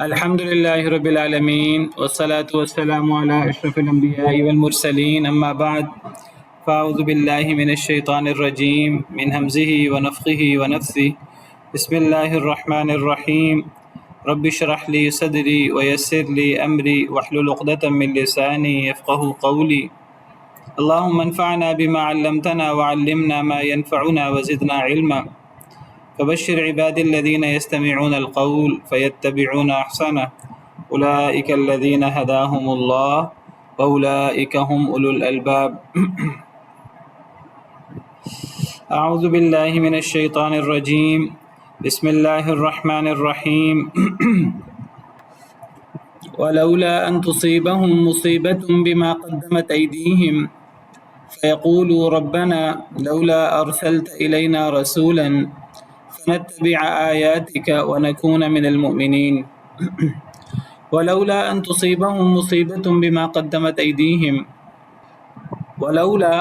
الحمد لله رب العالمين والصلاة والسلام على أشرف الأنبياء والمرسلين أما بعد فأعوذ بالله من الشيطان الرجيم من همزه ونفخه ونفثه بسم الله الرحمن الرحيم رب اشرح لي صدري ويسر لي أمري واحلل عقدة من لساني يفقه قولي اللهم انفعنا بما علمتنا وعلمنا ما ينفعنا وزدنا علما فبشر عبادي الذين يستمعون القول فيتبعون أحسنه أولئك الذين هداهم الله وأولئك هم أولو الألباب أعوذ بالله من الشيطان الرجيم بسم الله الرحمن الرحيم ولولا أن تصيبهم مصيبة بما قدمت أيديهم فيقولوا ربنا لولا أرسلت إلينا رسولا فنتبع آياتك ونكون من المؤمنين ولولا أن تصيبهم مصيبة بما قدمت أيديهم ولولا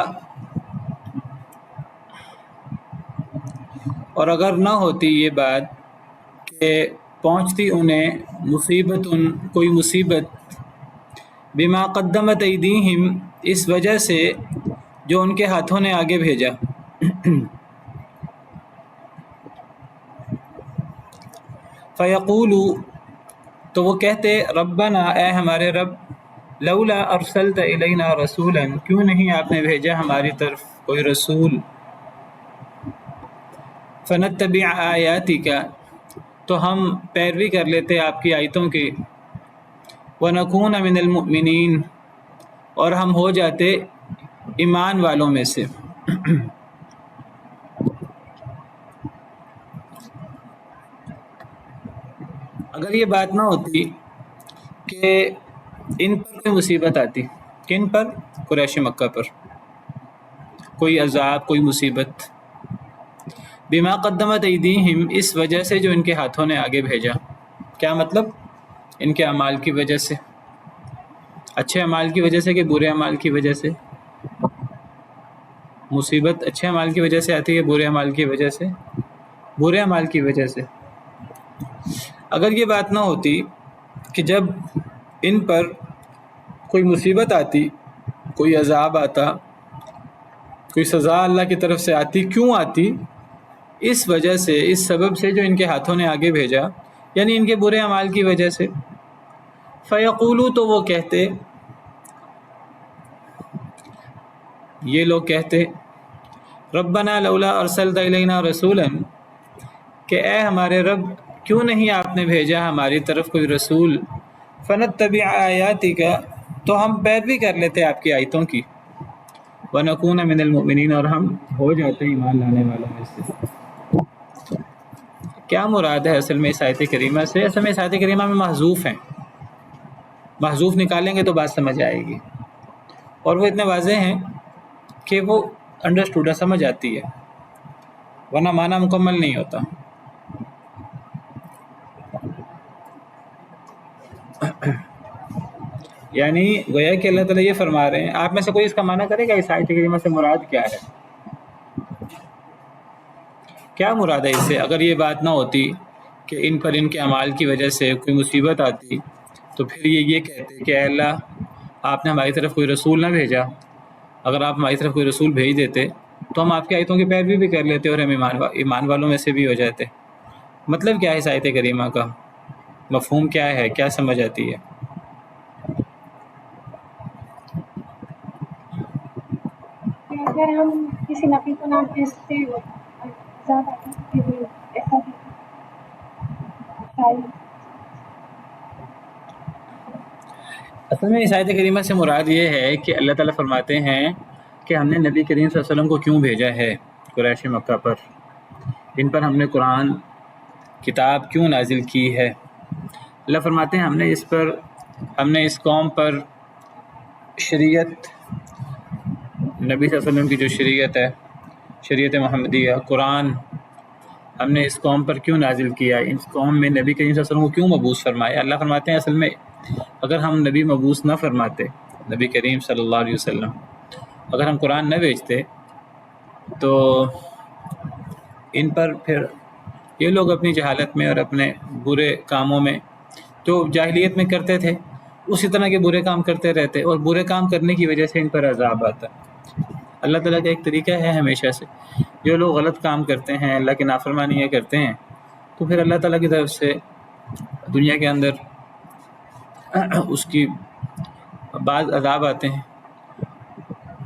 اور اگر نہ ہوتی یہ بات کہ پہنچتی انہیں کوئی مصیبت بما قدمت ایدیہم اس وجہ سے جو ان کے ہاتھوں نے آگے بھیجا فیقولو تو وہ کہتے ربنا اے ہمارے رب لولا ارسلت الینا رسولا کیوں نہیں آپ نے بھیجا ہماری طرف کوئی رسول فنتبع آیاتک تو ہم پیروی کر لیتے آپ کی آیتوں کی ونکون من المؤمنین اور ہم ہو جاتے ایمان والوں میں سے اگر یہ بات نہ ہوتی کہ ان پر کوئی مصیبت آتی، کن پر؟ قریش مکہ پر، کوئی عذاب، کوئی مصیبت بما قدمت ایدیہم اس وجہ سے جو ان کے ہاتھوں نے آگے بھیجا. کیا مطلب؟ ان کے اعمال کی وجہ سے، اچھے اعمال کی وجہ سے کہ برے اعمال کی وجہ سے؟ مصیبت اچھے اعمال کی وجہ سے آتی ہے، برے اعمال کی وجہ سے؟ برے اعمال کی وجہ سے. اگر یہ بات نہ ہوتی کہ جب ان پر کوئی مصیبت آتی، کوئی عذاب آتا، کوئی سزا اللہ کی طرف سے آتی، کیوں آتی؟ اس وجہ سے، اس سبب سے جو ان کے ہاتھوں نے آگے بھیجا، یعنی ان کے برے اعمال کی وجہ سے. فیقولو تو وہ کہتے، یہ لوگ کہتے ربنا لولا ارسلت الینا رسولا کہ اے ہمارے رب کیوں نہیں آپ نے بھیجا ہماری طرف کوئی رسول فنتبع آیاتک تو ہم پیروی کر لیتے آپ کی آیتوں کی ونکون من المؤمنین اور ہم ہو جاتے ایمان لانے والوں میں سے. کیا مراد ہے اصل میں اس آیت کریمہ سے؟ اصل میں اس آیت کریمہ میں محذوف ہیں، محذوف نکالیں گے تو بات سمجھ آئے گی، اور وہ اتنے واضح ہیں کہ وہ انڈرسٹوڈ سمجھ آتی ہے، ورنہ معنی مکمل نہیں ہوتا. یعنی گویا کہ اللہ تعالیٰ یہ فرما رہے ہیں، آپ میں سے کوئی اس کا معنی کرے گا اس آیت کریمہ سے مراد کیا ہے؟ کیا مراد ہے اس سے؟ اگر یہ بات نہ ہوتی کہ ان پر ان کے اعمال کی وجہ سے کوئی مصیبت آتی تو پھر یہ کہتے کہ اے اللہ آپ نے ہماری طرف کوئی رسول نہ بھیجا، اگر آپ ہماری طرف کوئی رسول بھیج دیتے تو ہم آپ کی آیتوں کی پیروی بھی کر لیتے اور ہم ایمان والوں میں سے بھی ہو جاتے. مطلب کیا ہے اس آیت کریمہ کا؟ مفہوم کیا ہے؟ کیا سمجھ آتی ہے؟ اگر ہم کسی نبی کو نہ بھیجتے اصل میں اس آیت کریمہ سے مراد یہ ہے کہ اللہ تعالیٰ فرماتے ہیں کہ ہم نے نبی کریم صلی اللہ علیہ وسلم کو کیوں بھیجا ہے قریش مکہ پر، ان پر ہم نے قرآن کتاب کیوں نازل کی ہے. اللہ فرماتے ہیں ہم نے اس قوم پر شریعت، نبی صلی اللہ علیہ وسلم کی جو شریعت ہے، شریعت محمدیہ، قرآن ہم نے اس قوم پر کیوں نازل کیا، اس قوم میں نبی کریم صلی اللہ علیہ وسلم کو کیوں مبعوث فرمایا. اللہ فرماتے ہیں اصل میں اگر ہم نبی مبعوث نہ فرماتے، نبی کریم صلی اللہ علیہ وسلم، اگر ہم قرآن نہ بھیجتے تو ان پر پھر یہ لوگ اپنی جہالت میں اور اپنے برے کاموں میں جو جاہلیت میں کرتے تھے اسی طرح کے برے کام کرتے رہتے، اور برے کام کرنے کی وجہ سے ان پر عذاب آتا۔ اللہ تعالیٰ کا ایک طریقہ ہے ہمیشہ سے، جو لوگ غلط کام کرتے ہیں، اللہ کی نافرمانیاں کرتے ہیں، تو پھر اللہ تعالیٰ کی طرف سے دنیا کے اندر اس کی بعض عذاب آتے ہیں۔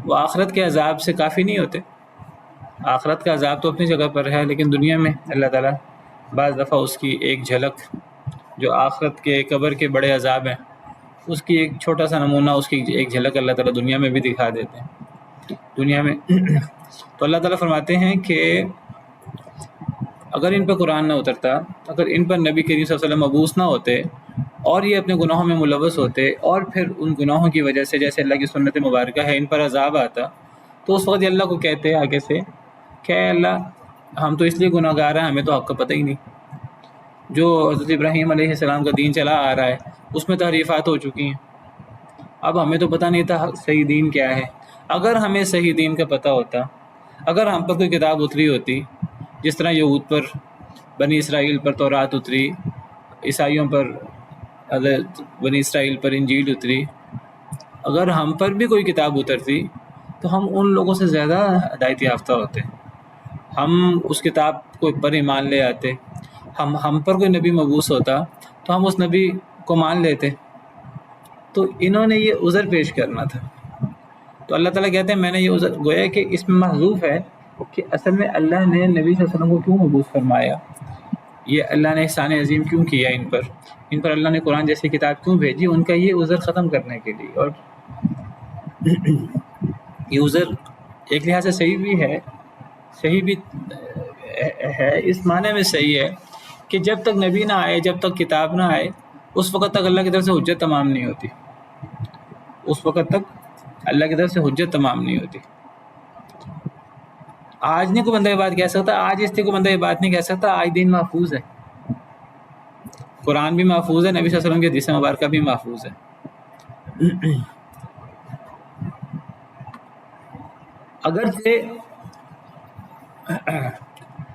وہ آخرت کے عذاب سے کافی نہیں ہوتے، آخرت کا عذاب تو اپنی جگہ پر ہے، لیکن دنیا میں اللہ تعالیٰ بعض دفعہ اس کی ایک جھلک، جو آخرت کے قبر کے بڑے عذاب ہیں، اس کی ایک چھوٹا سا نمونہ، اس کی ایک جھلک اللہ تعالیٰ دنیا میں بھی دکھا دیتے ہیں۔ دنیا میں تو اللہ تعالیٰ فرماتے ہیں کہ اگر ان پر قرآن نہ اترتا، اگر ان پر نبی کریم صلی اللہ علیہ وسلم مبعوث نہ ہوتے اور یہ اپنے گناہوں میں ملوث ہوتے، اور پھر ان گناہوں کی وجہ سے جیسے اللہ کی سنت مبارکہ ہے ان پر عذاب آتا، تو اس وقت یہ اللہ کو کہتے آگے سے کہ اے اللہ ہم تو اس لیے گناہ گار ہیں، ہمیں تو حق کا پتہ ہی نہیں۔ جو حضرت ابراہیم علیہ السلام کا دین چلا آ رہا ہے اس میں تحریفات ہو چکی ہیں، اب ہمیں تو پتہ نہیں تھا صحیح دین کیا ہے۔ اگر ہمیں صحیح دین کا پتہ ہوتا، اگر ہم پر کوئی کتاب اتری ہوتی، جس طرح یہود پر، بنی اسرائیل پر تورات اتری، عیسائیوں پر حضرت بنی اسرائیل پر انجیل اتری، اگر ہم پر بھی کوئی کتاب اترتی تو ہم ان لوگوں سے زیادہ ہدایت یافتہ ہوتے، ہم اس کتاب کو پر ایمان لے آتے، ہم پر کوئی نبی مبعوث ہوتا تو ہم اس نبی کو مان لیتے۔ تو انہوں نے یہ عذر پیش کرنا تھا، تو اللہ تعالیٰ کہتے ہیں میں نے یہ عذر، گویا کہ اس میں محذوف ہے کہ اصل میں اللہ نے نبی صلی اللہ علیہ وسلم کو کیوں مبعوث فرمایا، یہ اللہ نے احسان عظیم کیوں کیا ان پر اللہ نے قرآن جیسی کتاب کیوں بھیجی، ان کا یہ عذر ختم کرنے کے لیے۔ اور یہ عذر ایک لحاظ سے صحیح بھی ہے، صحیح بھی ہے، اس معنی میں صحیح ہے کہ جب تک نبی نہ آئے، جب تک کتاب نہ آئے، اس وقت تک اللہ کی طرف سے حجت تمام نہیں ہوتی، اس وقت تک اللہ کی طرف سے حجت تمام نہیں ہوتی۔ آج نہیں کوئی بندہ یہ بات کہہ سکتا، آج اس لیے کوئی بندہ یہ بات نہیں کہہ سکتا، آج دین محفوظ ہے، قرآن بھی محفوظ ہے، نبی صلی اللہ علیہ وسلم کی حدیث مبارکہ بھی محفوظ ہے۔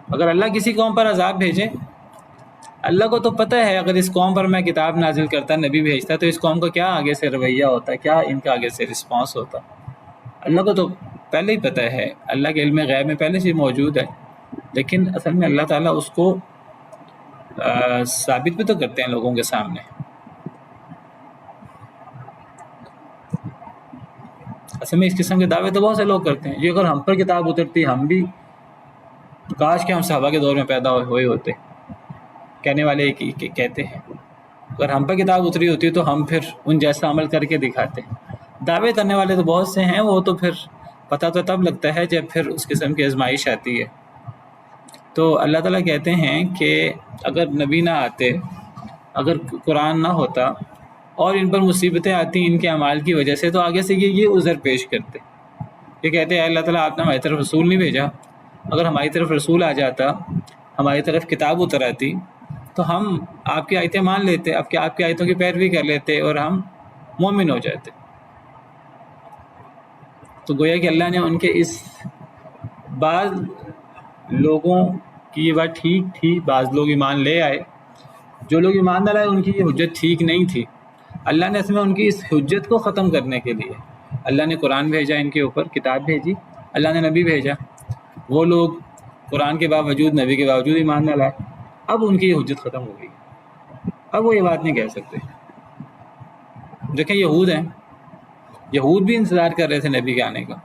اگر اللہ کسی قوم پر عذاب بھیجے، اللہ کو تو پتہ ہے اگر اس قوم پر میں کتاب نازل کرتا، نبی بھیجتا، تو اس قوم کا کیا آگے سے رویہ ہوتا، کیا ان کا آگے سے رسپانس ہوتا، اللہ کو تو پہلے ہی پتہ ہے، اللہ کے علم غیب میں پہلے سے موجود ہے، لیکن اصل میں اللہ تعالیٰ اس کو ثابت بھی تو کرتے ہیں لوگوں کے سامنے۔ اصل میں اس قسم کے دعوے تو بہت سے لوگ کرتے ہیں، یہ اگر ہم پر کتاب اترتی، ہم بھی کاش کہ ہم صحابہ کے دور میں پیدا ہوئے ہوتے، کہنے والے کہتے ہیں اگر ہم پر کتاب اتری ہوتی تو ہم پھر ان جیسا عمل کر کے دکھاتے۔ دعوے کرنے والے تو بہت سے ہیں، وہ تو پھر پتہ تو تب لگتا ہے جب پھر اس قسم کی آزمائش آتی ہے۔ تو اللہ تعالیٰ کہتے ہیں کہ اگر نبی نہ آتے، اگر قرآن نہ ہوتا اور ان پر مصیبتیں آتی ان کے اعمال کی وجہ سے، تو آگے سے یہ عذر پیش کرتے، یہ کہتے ہیں اللہ تعالیٰ آپ نے ہماری طرف رسول نہیں بھیجا، اگر ہماری طرف رسول آ جاتا، ہماری طرف کتاب اتر آتی، تو ہم آپ کی آیتیں مان لیتے، آپ کی آیتوں کی پیروی کر لیتے اور ہم مومن ہو جاتے۔ تو گویا کہ اللہ نے ان کے اس، بعض لوگوں کی یہ بات ٹھیک تھی، بعض لوگ ایمان لے آئے، جو لوگ ایمان نہ لائے ان کی یہ حجت ٹھیک نہیں تھی، اللہ نے اس میں ان کی اس حجت کو ختم کرنے کے لیے اللہ نے قرآن بھیجا، ان کے اوپر کتاب بھیجی، اللہ نے نبی بھیجا، وہ لوگ قرآن کے باوجود، نبی کے باوجود ایمان نہ لائے، اب ان کی یہ حجت ختم ہو گئی، اب وہ یہ بات نہیں کہہ سکتے۔ دیکھیں یہود ہیں، یہود بھی انتظار کر رہے تھے نبی کے آنے کا،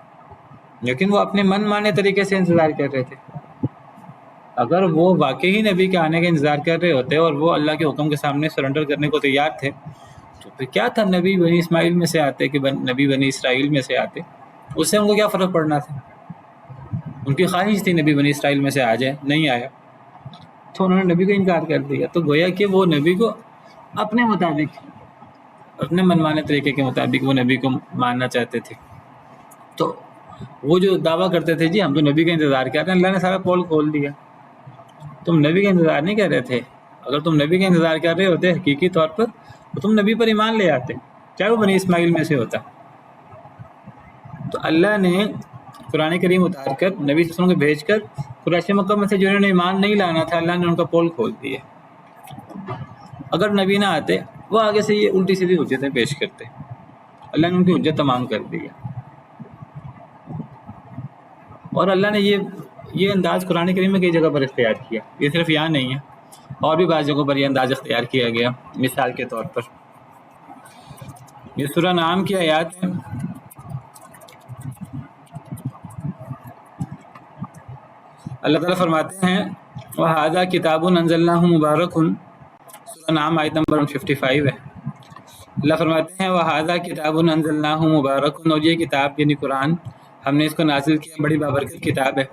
لیکن وہ اپنے من مانے طریقے سے انتظار کر رہے تھے۔ اگر وہ واقعی نبی کے آنے کا انتظار کر رہے ہوتے اور وہ اللہ کے حکم کے سامنے سرنڈر کرنے کو تیار تھے، تو پھر کیا تھا نبی بنی اسماعیل میں سے آتے کہ نبی بنی اسرائیل میں سے آتے، اس سے ان کو کیا فرق پڑنا تھا؟ ان کی خواہش تھی نبی بنی اسرائیل میں سے آ جائے، نہیں آیا تو انہوں نے نبی کو انکار کر دیا۔ تو گویا کہ وہ نبی کو اپنے مطابق، اپنے منمانے طریقے کے مطابق وہ نبی کو ماننا چاہتے تھے۔ تو وہ جو دعویٰ کرتے تھے جی ہم تو نبی کا انتظار کر رہے ہیں، اللہ نے سارا پول کھول دیا، تم نبی کا انتظار نہیں کر رہے تھے، اگر تم نبی کا انتظار کر رہے ہوتے حقیقی طور پر تو تم نبی پر ایمان لے آتے، چاہے وہ بنی اسماعیل میں سے ہوتا۔ تو اللہ نے قرآن کریم اتار کر نبی صلی اللہ علیہ وسلم کو بھیج کر قریش مکہ میں سے جنہوں نے ایمان نہیں لانا تھا، اللہ نے ان کا پول کھول دیا۔ اگر نبی نہ آتے وہ آگے سے یہ الٹی سیدھی حجتیں پیش کرتے، اللہ نے ان کی حجت تمام کر دی ہے۔ اور اللہ نے یہ انداز قرآن کریم میں کئی جگہ پر اختیار کیا، یہ صرف یہاں نہیں ہے، اور بھی بعض جگہوں پر یہ انداز اختیار کیا گیا۔ مثال کے طور پر یہ سورہ نعام کی آیات ہیں، اللہ تعالیٰ فرماتے ہیں وَهَذَا كِتَابٌ أَنزَلْنَاهُ مُبَارَكٌ، سورہ نعام آیت نمبر 155 ہے۔ اللہ فرماتے ہیں وَهَذَا كِتَابٌ أَنزَلْنَاهُ مُبَارَكٌ، اور یہ کتاب یعنی قرآن ہم نے اس کو نازل کیا، بڑی بابرکت کتاب ہے۔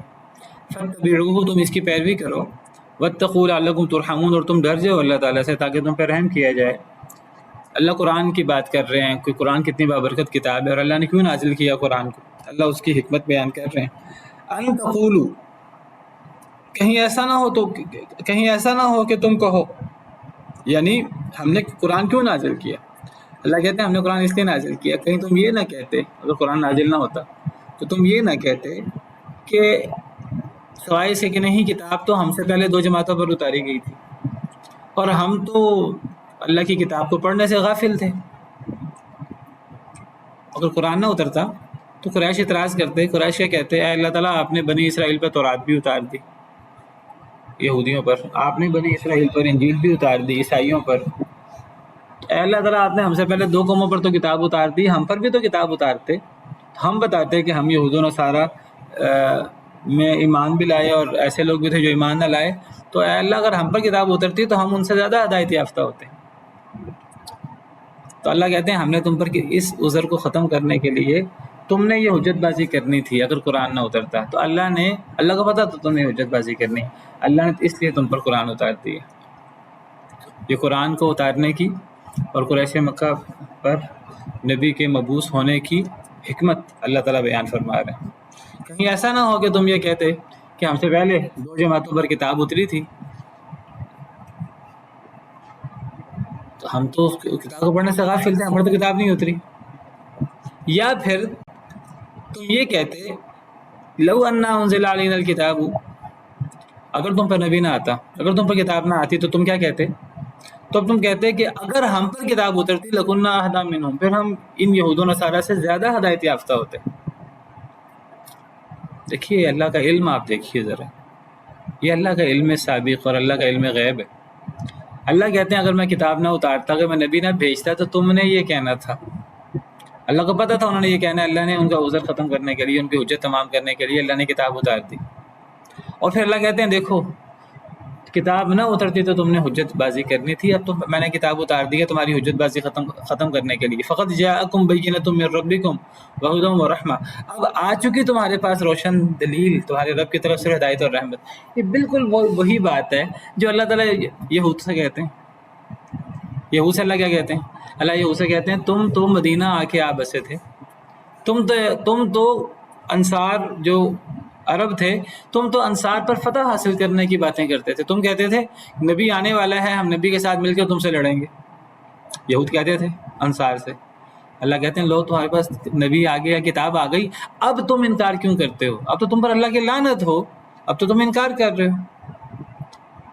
فَاتَّبِعُوهُ، تم اس کی پیروی کرو، وَاتَّقُوا لَعَلَّكُمْ تُرْحَمُونَ، اور تم ڈر جاؤ اللہ تعالیٰ سے تاکہ تم پہ رحم کیا جائے۔ اللہ قرآن کی بات کر رہے ہیں کہ قرآن کتنی بابرکت کتاب ہے اور اللہ نے کیوں نازل کیا قرآن کو، اللہ اس کی حکمت بیان کر رہے ہیں۔ ان تقولوا، کہیں ایسا نہ ہو کہ تم کہو، یعنی ہم نے قرآن کیوں نازل کیا، اللہ کہتے ہیں ہم نے قرآن اس لیے نازل کیا، کہیں تم یہ نہ کہتے، اگر قرآن نازل نہ ہوتا تو تم یہ نہ کہتے کہ سوائے سے کہ نہیں کتاب تو ہم سے پہلے 2 جماعتوں پر اتاری گئی تھی اور ہم تو اللہ کی کتاب کو پڑھنے سے غافل تھے۔ اگر قرآن نہ اترتا تو قریش اعتراض کرتے، قریش کیا کہتے، اے اللہ تعالیٰ آپ نے بنی اسرائیل پر تورات بھی اتار دی، یہودیوں پر، آپ نے بنی اسرائیل پر انجیل بھی اتار دی، عیسائیوں پر، اے اللہ تعالیٰ آپ نے ہم سے پہلے 2 قوموں پر تو کتاب اتار دی، ہم پر بھی تو کتاب اتارتے، ہم بتاتے کہ ہم یہود و نصارہ میں ایمان بھی لائے اور ایسے لوگ بھی تھے جو ایمان نہ لائے، تو اے اللہ اگر ہم پر کتاب اترتی تو ہم ان سے زیادہ ہدایت یافتہ ہوتے۔ تو اللہ کہتے ہیں ہم نے تم پر اس عذر کو ختم کرنے کے لیے، تم نے یہ حجت بازی کرنی تھی اگر قرآن نہ اترتا تو اللہ کو پتا تو تم نے حجت بازی کرنی، اللہ نے اس لیے تم پر قرآن اتار دیا۔ یہ قرآن کو اتارنے کی اور قریش مکہ پر نبی کے مبعوث ہونے کی حکمت اللہ تعالیٰ بیان فرما رہے ہیں۔ کہیں ایسا نہ ہو کہ تم یہ کہتے کہ ہم سے پہلے 2 جماعتوں پر کتاب اتری تھی تو ہم تو اس کتاب کو پڑھنے سے غافل تھے، ہم پر تو کتاب نہیں اتری، یا پھر تم یہ کہتے لو انا انزل علینا الکتاب، اگر تم پر نبی نہ آتا، اگر تم پر کتاب نہ آتی تو تم کیا کہتے، تو اب تم کہتے کہ اگر ہم پر کتاب اترتی لکنا اہدی منہم، پھر ہم ان یہود و نصارہ سے زیادہ ہدایت یافتہ ہوتے۔ دیکھیے اللہ کا علم، آپ دیکھیے ذرا، یہ اللہ کا علم سابق اور اللہ کا علم غیب ہے۔ اللہ کہتے ہیں اگر میں کتاب نہ اتارتا، اگر میں نبی نہ بھیجتا تو تم نے یہ کہنا تھا، اللہ کو پتہ تھا انہوں نے یہ کہنا ہے، اللہ نے ان کا عذر ختم کرنے کے لیے، ان کی حجت تمام کرنے کے لیے اللہ نے کتاب اتار دی۔ اور پھر اللہ کہتے ہیں دیکھو کتاب نہ اترتی تو تم نے حجت بازی کرنی تھی، اب تو میں نے کتاب اتار دی ہے تمہاری حجت بازی ختم کرنے کے لیے۔ فقط جاءکم بینۃ من ربکم وہدی ورحمہ، اب آ چکی تمہارے پاس روشن دلیل تمہارے رب کی طرف سے ہدایت اور رحمت۔ یہ بالکل وہی بات ہے جو اللہ تعالیٰ یہود سے کہتے ہیں۔ یہود سے اللہ کیا کہتے ہیں؟ اللہ یہود سے کہتے ہیں تم تو مدینہ آ کے آپ بسے تھے، تم تو انصار جو عرب تھے، تم تو انصار پر فتح حاصل کرنے کی باتیں کرتے تھے، تم کہتے تھے نبی آنے والا ہے، ہم نبی کے ساتھ مل کر تم سے لڑیں گے، یہود کہتے تھے انصار سے۔ اللہ کہتے ہیں لو تمہارے پاس نبی آ گیا، کتاب آ گئی، اب تم انکار کیوں کرتے ہو؟ اب تو تم پر اللہ کی لعنت ہو، اب تو تم انکار کر رہے ہو۔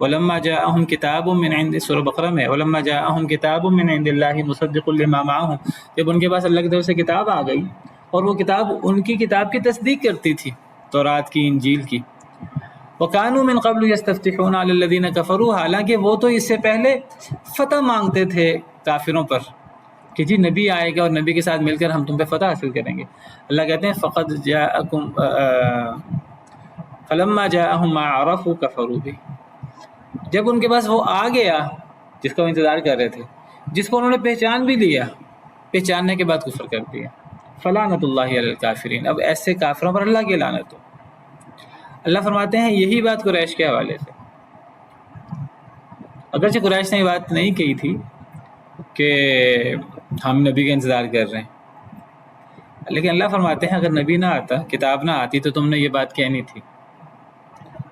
وَلَمَّا جَاءَهُمْ كِتَابٌ مِّنْ عِندِ، سورہ بقرہ میں وَلَمَّا جَاءَهُمْ كِتَابٌ مِّنْ عِندِ اللَّهِ مُصَدِّقٌ لِّمَا مَعَهُمْ، جب ان کے پاس اللہ کی طرف سے کتاب آ گئی اور وہ کتاب ان کی کتاب کی تصدیق کرتی تھی، تورات کی، انجیل کی۔ وَكَانُوا مِن قَبْلُ يَسْتَفْتِحُونَ عَلَى الَّذِينَ كَفَرُوا، حالانکہ وہ تو اس سے پہلے فتح مانگتے تھے کافروں پر کہ جی نبی آئے گا اور نبی کے ساتھ مل کر ہم تم پہ فتح حاصل کریں گے۔ اللہ کہتے ہیں فَقَدْ جَاءَكُمْ فَلَمَّا جَاءَهُم مَّا عَرَفُوا كَفَرُوا بِهِ، جب ان کے پاس وہ آ گیا جس کا وہ انتظار کر رہے تھے، جس کو انہوں نے پہچان بھی لیا، پہچاننے کے بعد کفر کر دیا۔ فلعنت اللہ علی الکافرین، اب ایسے کافروں پر اللہ کی لعنت ہو۔ اللہ فرماتے ہیں یہی بات قریش کے حوالے سے، اگرچہ قریش نے یہ بات نہیں کہی تھی کہ ہم نبی کا انتظار کر رہے ہیں، لیکن اللہ فرماتے ہیں اگر نبی نہ آتا، کتاب نہ آتی تو تم نے یہ بات کہنی تھی۔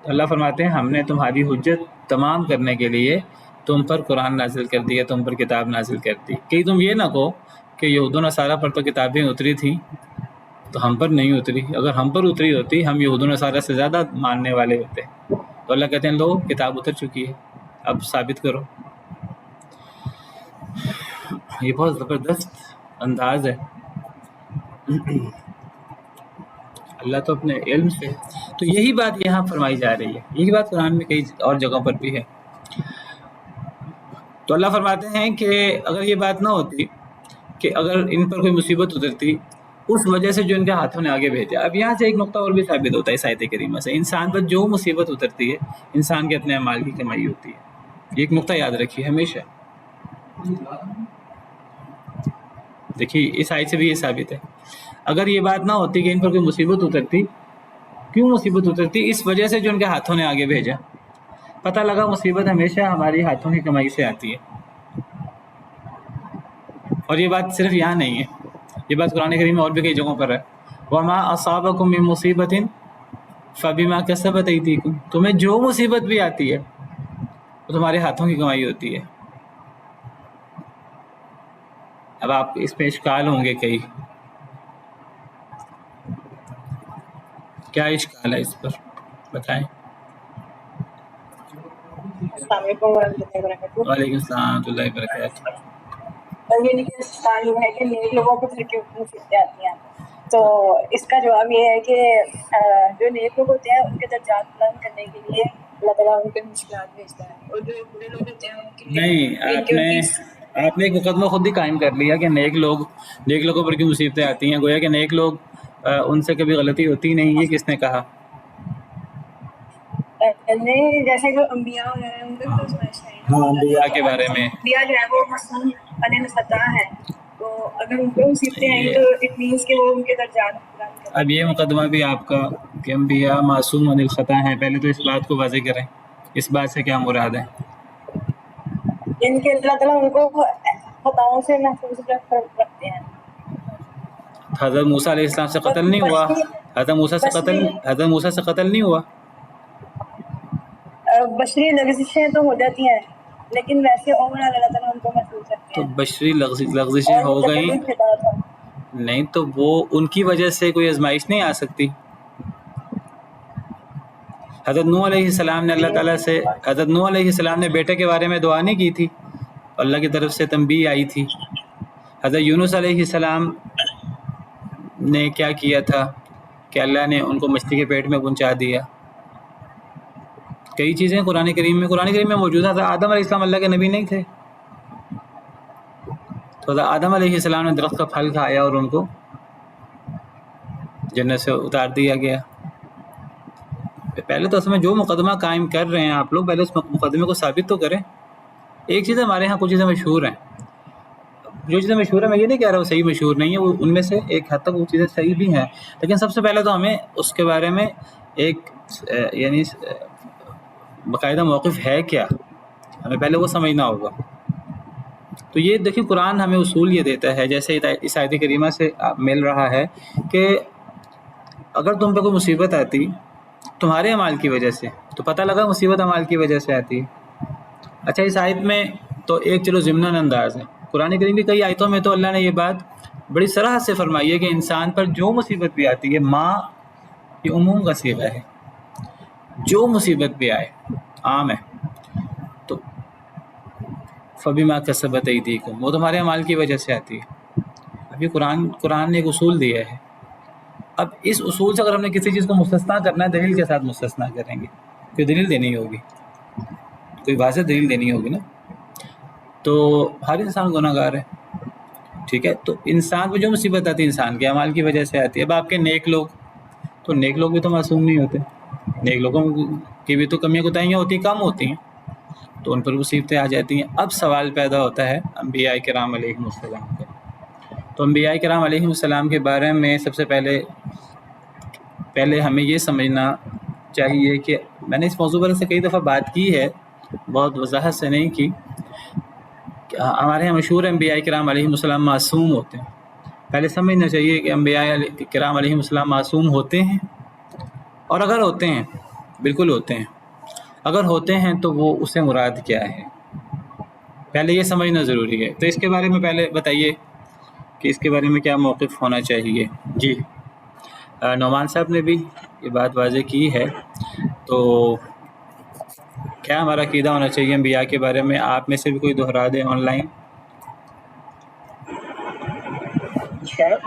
اللہ فرماتے ہیں ہم نے تمہاری حجت تمام کرنے کے لیے تم پر قرآن نازل کر دیا، تم پر کتاب نازل کر دی۔ کہ تم یہ نہ کہو کہ یہود و نصارہ پر تو کتابیں اتری تھیں تو ہم پر نہیں اتری، اگر ہم پر اتری ہوتی ہم یہود و نصارہ سے زیادہ ماننے والے ہوتے۔ تو اللہ کہتے ہیں لو کتاب اتر چکی ہے، اب ثابت کرو۔ یہ بہت زبردست انداز ہے. اللہ تو اپنے علم سے. تو یہی بات یہاں فرمائی جا رہی ہے, یہی بات قرآن میں کئی اور جگہوں پر بھی ہے. تو اللہ فرماتے ہیں کہ اگر یہ بات نہ ہوتی کہ اگر ان پر کوئی مصیبت اترتی اس وجہ سے جو ان کے ہاتھوں نے آگے بھیجا. اب یہاں سے ایک نقطہ اور بھی ثابت ہوتا ہے اس آیت کریمہ سے, انسان پر جو مصیبت اترتی ہے انسان کے اپنے اعمال کی کمائی ہوتی ہے. یہ ایک نقطہ یاد رکھیے ہمیشہ. دیکھیے اس آیت سے بھی یہ ثابت ہے, اگر یہ بات نہ ہوتی کہ ان پر کوئی مصیبت اترتی, کیوں مصیبت اترتی؟ اس وجہ سے جو ان کے ہاتھوں نے آگے بھیجا. پتہ لگا مصیبت ہمیشہ ہماری ہاتھوں کی کمائی سے آتی ہے. اور یہ بات صرف یہاں نہیں ہے, یہ بات قرآن کریم میں اور بھی کئی جگہوں پر ہے. وَمَا أَصَابَكُم مِّن مُّصِيبَةٍ فَبِمَا كَسَبَتْ أَيْدِيكُم. تمہیں جو مصیبت بھی آتی ہے وہ تمہارے ہاتھوں کی کمائی ہوتی ہے. اب آپ اس پہ اشکال ہوں گے کئی, کیا اشکال ہے اس پر بتائیں. السلام علیکم ورحمۃ اللہ وبرکاتہ. وعلیکم السلام ورحمۃ اللہ وبرکاتہ. اور یہ نہیں کہ سوال یہ ہے کہ نیک لوگوں کو پھر کیوں مصیبتیں آتی ہیں, تو اس کا جواب یہ ہے کہ جو نیک لوگ ہوتے ہیں ان کے درجات بلند کرنے کے لیے اللہ تعالیٰ ان کے مشکلات بھیجتا ہے, اور جو برے لوگ ہوتے ہیں ان کے لیے نہیں, آپ نے ایک مقدمہ خود ہی قائم کر لیا کہ نیک لوگوں پر کیوں مصیبتیں آتی ہیں. گویا کہ نیک لوگ ان سے کبھی غلطی ہوتی نہیں. یہ کس نے کہا؟ نہیں, جیسے کہ انبیاء وغیرہ ہیں ان پہ بھی تو آزمائشیں ہیں. ہاں, انبیاء کے بارے میں انبیاء جو ہے وہ معصوم خطا ہے, تو اگر ان پہ مصیبتیں آئیں تو اٹ مینس کہ وہ ان کے درجات بلند کریں. اب یہ مقدمہ بھی آپ کا کہ انبیاء معصوم عن الخطا ہیں, پہلے تو اس بات کو واضح کریں, اس بات سے کیا مراد ہے؟ ان کے اللہ تعالیٰ ان کو خطاؤں سے محفوظ رکھتے ہیں. حضرت موسیٰ علیہ السلام سے قتل نہیں ہوا؟ حضرت موسیٰ سے قتل نہیں ہوا؟ بشری لغزشیں تو ہو جاتی ہیں, لیکن ویسے اوور اللہ تعالیٰ ان کو محفوظ رکھتے تو ہیں. بشری لغزشیں ہو گئیں نہیں تو وہ ان کی وجہ سے کوئی آزمائش نہیں آ سکتی. حضرت نوح علیہ السلام نے اللہ تعالیٰ سے, حضرت نوح علیہ السلام نے بیٹے کے بارے میں دعا نہیں کی تھی, اللہ کی طرف سے تنبیہ آئی تھی. حضرت یونس علیہ السلام نے کیا کیا تھا کہ اللہ نے ان کو مچھلی کے پیٹ میں پہنچا دیا. کئی چیزیں قرآن کریم میں موجودہ تھا. آدم علیہ السلام اللہ کے نبی نہیں تھے, تو حضرت آدم علیہ السلام نے درخت کا پھل کھایا اور ان کو جنت سے اتار دیا گیا. پہلے تو اس میں جو مقدمہ قائم کر رہے ہیں آپ لوگ, پہلے اس مقدمے کو ثابت تو کریں. ایک چیز ہمارے ہاں کچھ چیزیں مشہور ہیں, جو چیزیں مشہور ہیں میں یہ نہیں کہہ رہا وہ صحیح مشہور نہیں ہے, وہ ان میں سے ایک حد تک وہ چیزیں صحیح بھی ہیں, لیکن سب سے پہلے تو ہمیں اس کے بارے میں ایک یعنی باقاعدہ موقف ہے کیا, ہمیں پہلے وہ سمجھنا ہوگا. تو یہ دیکھیں قرآن ہمیں اصول یہ دیتا ہے, جیسے اس آیت کریمہ سے مل رہا ہے کہ اگر تم پہ کوئی مصیبت آتی تمہارے اعمال کی وجہ سے, تو پتہ لگا مصیبت اعمال کی وجہ سے آتی ہے. اچھا, اس آیت میں تو ایک چلو ضمناً انداز ہے, قرآن کریم کی کئی آیتوں میں تو اللہ نے یہ بات بڑی صراحت سے فرمائی ہے کہ انسان پر جو مصیبت بھی آتی ہے, ماں یہ عموم کا صیغہ ہے, جو مصیبت بھی آئے عام ہے, تو فبما کسبت ایدیکم, وہ تمہارے اعمال کی وجہ سے آتی ہے. اب یہ قرآن نے ایک اصول دیا ہے. اب اس اصول سے اگر ہم نے کسی چیز کو مستثنا کرنا ہے, دلیل کے ساتھ مستثنا کریں گے, کوئی دلیل دینی ہوگی, کوئی واضح دلیل دینی ہوگی نا. تو ہر انسان گناہ گار ہے, ٹھیک ہے, تو انسان کو جو مصیبت آتی ہے انسان کے اعمال کی وجہ سے آتی ہے. اب آپ کے نیک لوگ, تو نیک لوگ بھی تو معصوم نہیں ہوتے, نیک لوگوں کی بھی تو کمیاں کوتاہیاں ہوتی ہیں, کم ہوتی ہیں, تو ان پر مصیبتیں آ جاتی ہیں. اب سوال پیدا ہوتا ہے انبیاء کرام علیہم السلام کا. تو انبیاء کرام علیہم السلام کے بارے میں سب سے پہلے ہمیں یہ سمجھنا چاہیے کہ میں نے اس موضوع پر سے کئی دفعہ بات کی ہے, بہت وضاحت سے نہیں کی. ہمارے یہاں مشہور انبیاء کرام علیہم السلام معصوم ہوتے ہیں. پہلے سمجھنا چاہیے کہ انبیاء کرام علیہم السلام معصوم ہوتے ہیں, اور اگر ہوتے ہیں, بالکل ہوتے ہیں, اگر ہوتے ہیں تو وہ اسے مراد کیا ہے, پہلے یہ سمجھنا ضروری ہے. تو اس کے بارے میں پہلے بتائیے کہ اس کے بارے میں کیا موقف ہونا چاہیے. جی, نعمان صاحب نے بھی یہ بات واضح کی ہے, تو کیا ہمارا عقیدہ ہونا چاہیے انبیاء کے بارے میں؟ آپ میں سے بھی کوئی دہرا دے آن لائن.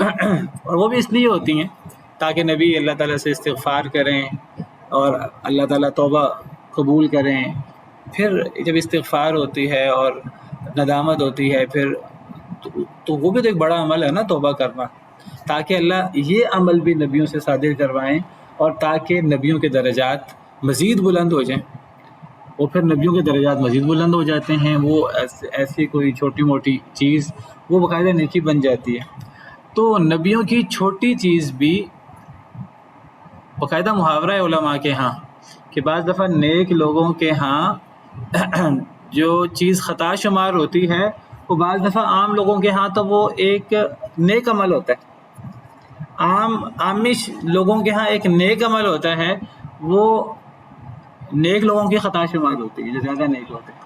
اور وہ بھی اس لیے ہوتی ہیں تاکہ نبی اللہ تعالیٰ سے استغفار کریں اور اللہ تعالیٰ توبہ قبول کریں. پھر جب استغفار ہوتی ہے اور ندامت ہوتی ہے پھر تو وہ بھی تو ایک بڑا عمل ہے نا توبہ کرنا، تاکہ اللہ یہ عمل بھی نبیوں سے صادر کروائیں اور تاکہ نبیوں کے درجات مزید بلند ہو جائیں. وہ پھر نبیوں کے درجات مزید بلند ہو جاتے ہیں، وہ ایسی کوئی چھوٹی موٹی چیز وہ باقاعدہ نیکی بن جاتی ہے. تو نبیوں کی چھوٹی چیز بھی باقاعدہ محاورہ ہے علماء کے ہاں کہ بعض دفعہ نیک لوگوں کے ہاں جو چیز خطا شمار ہوتی ہے وہ بعض دفعہ عام لوگوں کے ہاں تو وہ ایک نیک عمل ہوتا ہے. عامش لوگوں کے ہاں ایک نیک عمل ہوتا ہے، وہ نیک لوگوں کی خطا شمار ہوتی ہے جو زیادہ نیک ہوتے ہیں.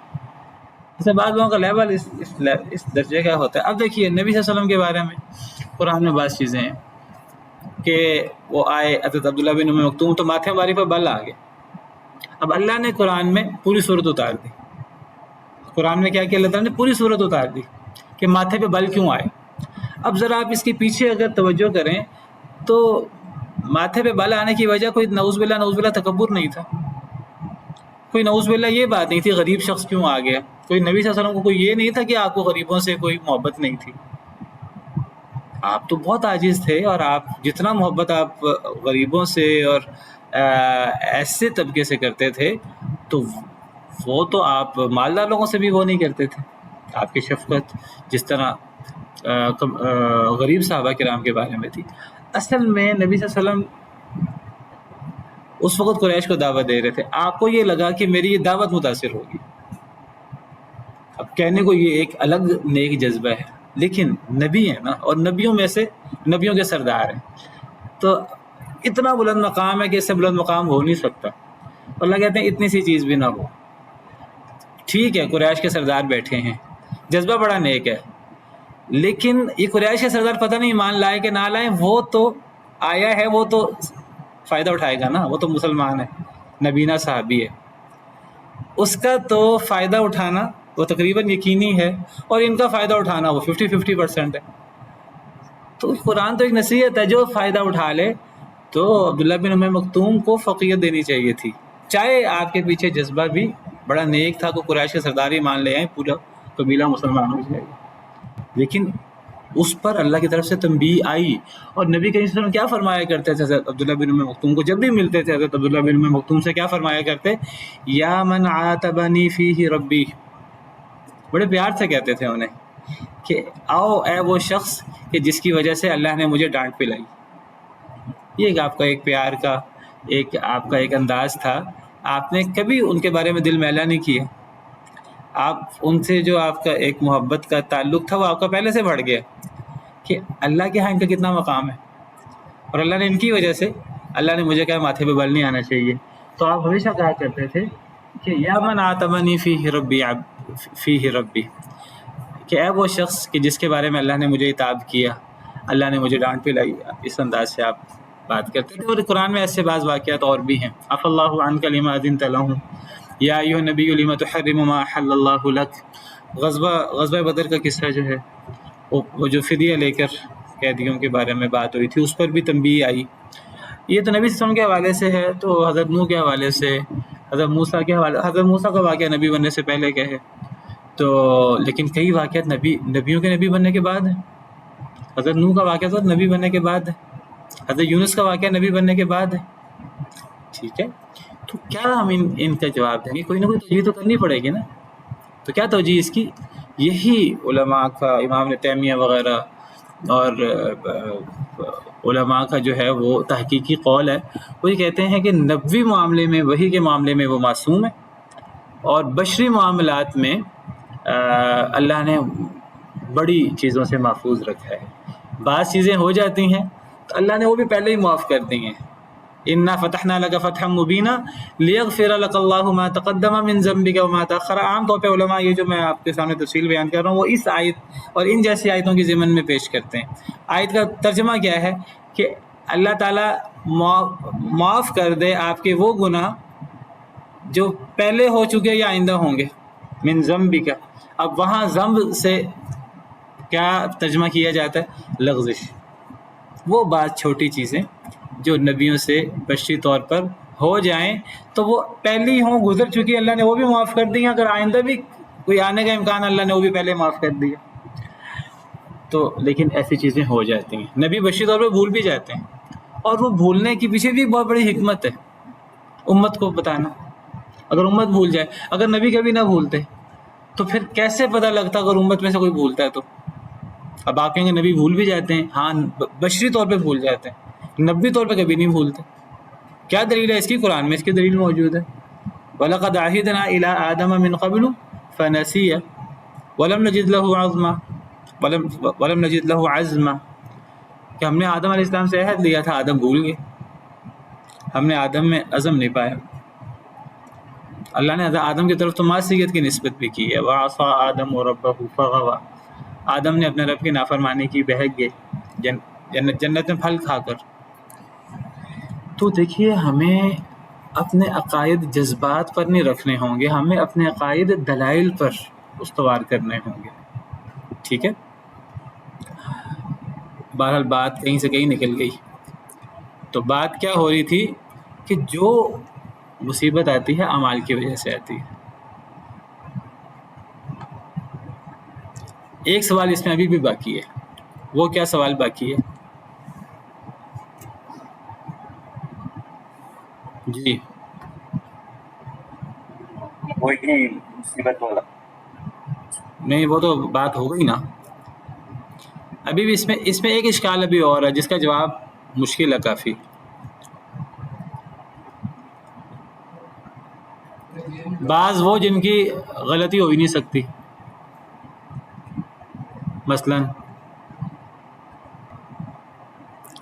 جیسے بعض لوگوں کا لیول اس درجے کا ہوتا ہے. اب دیکھیے نبی صلی اللہ علیہ وسلم کے بارے میں قرآن میں بعض چیزیں ہیں کہ وہ آئے حضرت عبداللہ بن ام مکتوم تو ماتھے باری پر بل آ گئے. اب اللہ نے قرآن میں پوری صورت اتار دی. قرآن میں کیا اللہ تعالیٰ نے پوری صورت اتار دی کہ ماتھے پہ بل کیوں آئے. اب ذرا آپ اس کے پیچھے اگر توجہ کریں تو ماتھے پہ بل آنے کی وجہ کوئی نعوذ باللہ تکبر نہیں تھا، کوئی نعوذ باللہ یہ بات نہیں تھی غریب شخص کیوں آ گیا. کوئی نبی صلی اللہ علیہ وسلم کو کوئی یہ نہیں تھا کہ آپ کو غریبوں سے کوئی محبت نہیں تھی. آپ تو بہت عاجز تھے اور آپ جتنا محبت آپ غریبوں سے اور ایسے طبقے سے کرتے تھے تو وہ تو آپ مالدار لوگوں سے بھی وہ نہیں کرتے تھے. آپ کی شفقت جس طرح غریب صحابہ کرام کے بارے میں تھی. اصل میں نبی صلی اللہ علیہ وسلم اس وقت قریش کو دعوت دے رہے تھے. آپ کو یہ لگا کہ میری یہ دعوت متاثر ہوگی. اب کہنے کو یہ ایک الگ نیک جذبہ ہے، لیکن نبی ہیں نا اور نبیوں میں سے نبیوں کے سردار ہیں تو اتنا بلند مقام ہے کہ اس سے بلند مقام ہو نہیں سکتا. اللہ کہتے ہیں اتنی سی چیز بھی نہ ہو. ٹھیک ہے قریش کے سردار بیٹھے ہیں، جذبہ بڑا نیک ہے، لیکن یہ قریش کے سردار پتہ نہیں ایمان لائے کہ نہ لائے، وہ تو آیا ہے وہ تو فائدہ اٹھائے گا نا. وہ تو مسلمان ہے، نبینا صحابی ہے، اس کا تو فائدہ اٹھانا وہ تقریباً یقینی ہے اور ان کا فائدہ اٹھانا وہ 50% ہے. تو قرآن تو ایک نصیحت ہے، جو فائدہ اٹھا لے. تو عبداللہ بن ام مکتوم کو فقیت دینی چاہیے تھی، چاہے آپ کے پیچھے جذبہ بھی بڑا نیک تھا، کوئی قریش کے سرداری مان لے آئیں پورا قبیلہ مسلمان ہو جائے گا. لیکن اس پر اللہ کی طرف سے تنبیہ آئی. اور نبی کریم صلی اللہ علیہ وسلم کیا فرمایا کرتے تھے حضرت عبداللہ بن ام مکتوم کو؟ جب بھی ملتے تھے حضرت عبداللہ بن ام مکتوم سے کیا فرمایا کرتے؟ یا من عاتبنی فیہ ربی. بڑے پیار سے کہتے تھے انہیں کہ آؤ اے وہ شخص کہ جس کی وجہ سے اللہ نے مجھے ڈانٹ پلائی. یہ آپ کا ایک پیار کا آپ کا ایک انداز تھا. آپ نے کبھی ان کے بارے میں دل میلا نہیں کیا. آپ ان سے جو آپ کا ایک محبت کا تعلق تھا وہ آپ کا پہلے سے بڑھ گیا کہ اللہ کے ہاں ان کا کتنا مقام ہے اور اللہ نے ان کی وجہ سے اللہ نے مجھے کہا ماتھے پہ بل نہیں آنا چاہیے. تو آپ ہمیشہ کہا کرتے تھے کہ یا من عاتبنی فیہ ربی، کہ اے وہ شخص کہ جس کے بارے میں اللہ نے مجھے عتاب کیا، اللہ نے مجھے ڈانٹ پلائی. اس انداز سے آپ بات کرتے تھے. اور قرآن میں ایسے بعض واقعات اور بھی ہیں. عفا اللہ عنک لما اذنت لہم یا ایھا النبی لما تحرم ما احل اللہ لک. غزوہ بدر کا قصہ جو ہے وہ جو فدیہ لے کر قیدیوں کے بارے میں بات ہوئی تھی، اس پر بھی تنبیہ آئی. یہ تو نبی صلی اللہ علیہ وسلم کے حوالے سے ہے. تو حضرت نوح کے حوالے سے، حضرت موسیٰ کے حوالے، حضرت موسیٰ کا واقعہ نبی بننے سے پہلے کا ہے تو، لیکن کئی واقعات نبیوں کے نبی بننے کے بعد ہے. حضرت نوح کا واقعہ تو نبی بننے کے بعد ہے. حضرت یونس کا واقعہ نبی بننے کے بعد ہے. ٹھیک ہے، تو کیا ہم ان کا جواب دیں گے؟ کوئی نہ کوئی توجیہ تو کرنی پڑے گی نا. تو کیا توجیہ اس کی؟ یہی علماء کا، امام ابن تیمیہ وغیرہ اور علماء کا جو ہے وہ تحقیقی قول ہے. وہ یہ کہتے ہیں کہ نبوی معاملے میں، وحی کے معاملے میں وہ معصوم ہے، اور بشری معاملات میں اللہ نے بڑی چیزوں سے محفوظ رکھا ہے. بعض چیزیں ہو جاتی ہیں تو اللہ نے وہ بھی پہلے ہی معاف کر دی ہیں. انا فتحنا لک فتحا مبینا لیغفر لک اللہ ما تقدم من ذنبک وما تاخر. عام طور پہ علماء یہ جو میں آپ کے سامنے تفصیل بیان کر رہا ہوں وہ اس آیت اور ان جیسی آیتوں کی ضمن میں پیش کرتے ہیں. آیت کا ترجمہ کیا ہے کہ اللہ تعالیٰ معاف کر دے آپ کے وہ گناہ جو پہلے ہو چکے یا آئندہ ہوں گے. من ذنبک، اب وہاں ذنب سے کیا ترجمہ کیا جاتا ہے؟ لغزش. وہ بعض چھوٹی چیزیں جو نبیوں سے بشری طور پر ہو جائیں تو وہ پہلے ہی ہوں، گزر چکی، اللہ نے وہ بھی معاف کر دی، اگر آئندہ بھی کوئی آنے کا امکان اللہ نے وہ بھی پہلے معاف کر دیا. تو لیکن ایسی چیزیں ہو جاتی ہیں، نبی بشری طور پر بھول بھی جاتے ہیں، اور وہ بھولنے کے پیچھے بھی بہت بڑی حکمت ہے امت کو بتانا. اگر امت بھول جائے، اگر نبی کبھی نہ بھولتے تو پھر کیسے پتہ لگتا اگر امت میں سے کوئی بھولتا ہے تو؟ اب آپ کہیں گے نبی بھول بھی جاتے ہیں، ہاں بشری طور پہ بھول جاتے ہیں، نبی طور پہ کبھی نہیں بھولتے. کیا دلیل ہے اس کی؟ قرآن میں اس کی دلیل موجود ہے. وَلَقَدْ عَهِدْنَا إِلَىٰ آدَمَ مِنْ قَبْلُ فَنَسِيَ وَلَمْ نَجِدْ لَهُ عَزْمًا وَلَمْ نَجِدْ لَهُ عَزْمًا، کہ ہم نے آدم علیہ السلام سے عہد لیا تھا، آدم بھول گئے، ہم نے آدم میں عزم نہیں پایا. اللہ نے آدم کی طرف تو معصیت کی نسبت بھی کی ہے، وَعَصَىٰ آدَمُ رَبَّهُ فَغَوَىٰ، آدم نے اپنے رب کی نافرمانی کی، بہک گئے جنت میں پھل کھا کر. تو دیکھیے ہمیں اپنے عقائد جذبات پر نہیں رکھنے ہوں گے، ہمیں اپنے عقائد دلائل پر استوار کرنے ہوں گے. ٹھیک ہے، بہرحال بات کہیں سے کہیں نکل گئی. تو بات کیا ہو رہی تھی کہ جو مصیبت آتی ہے اعمال کی وجہ سے آتی ہے. ایک سوال اس میں ابھی بھی باقی ہے. وہ کیا سوال باقی ہے؟ جی وہی مصیبت والا. نہیں، وہ تو بات ہو گئی نا. ابھی بھی اس میں ایک اشکال ابھی اور ہے جس کا جواب مشکل ہے کافی. بعض وہ جن کی غلطی ہو ہی نہیں سکتی، مثلا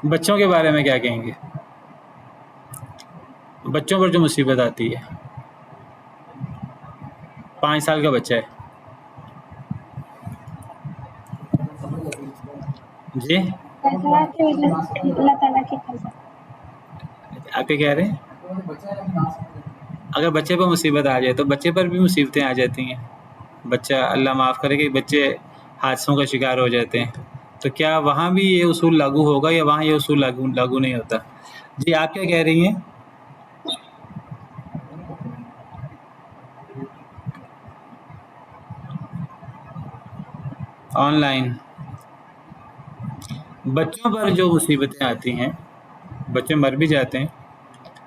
بچوں کے بارے میں کیا کہیں گے؟ بچوں پر جو مصیبت آتی ہے، 5 سال کا بچہ ہے، جی اللہ کی وجہ سے، اللہ تعالیٰ کی قسم. آپ کیا کہہ رہے ہیں؟ اگر بچے پر مصیبت آ جائے تو بچے پر بھی مصیبتیں آ جاتی ہیں. بچہ اللہ معاف کرے کہ بچے حادثوں کا شکار ہو جاتے ہیں، تو کیا وہاں بھی یہ اصول لاگو ہوگا یا وہاں یہ اصول لاگو نہیں ہوتا؟ جی آپ کیا کہہ رہی ہیں؟ آن لائن بچوں پر جو مصیبتیں آتی ہیں، بچے مر بھی جاتے ہیں،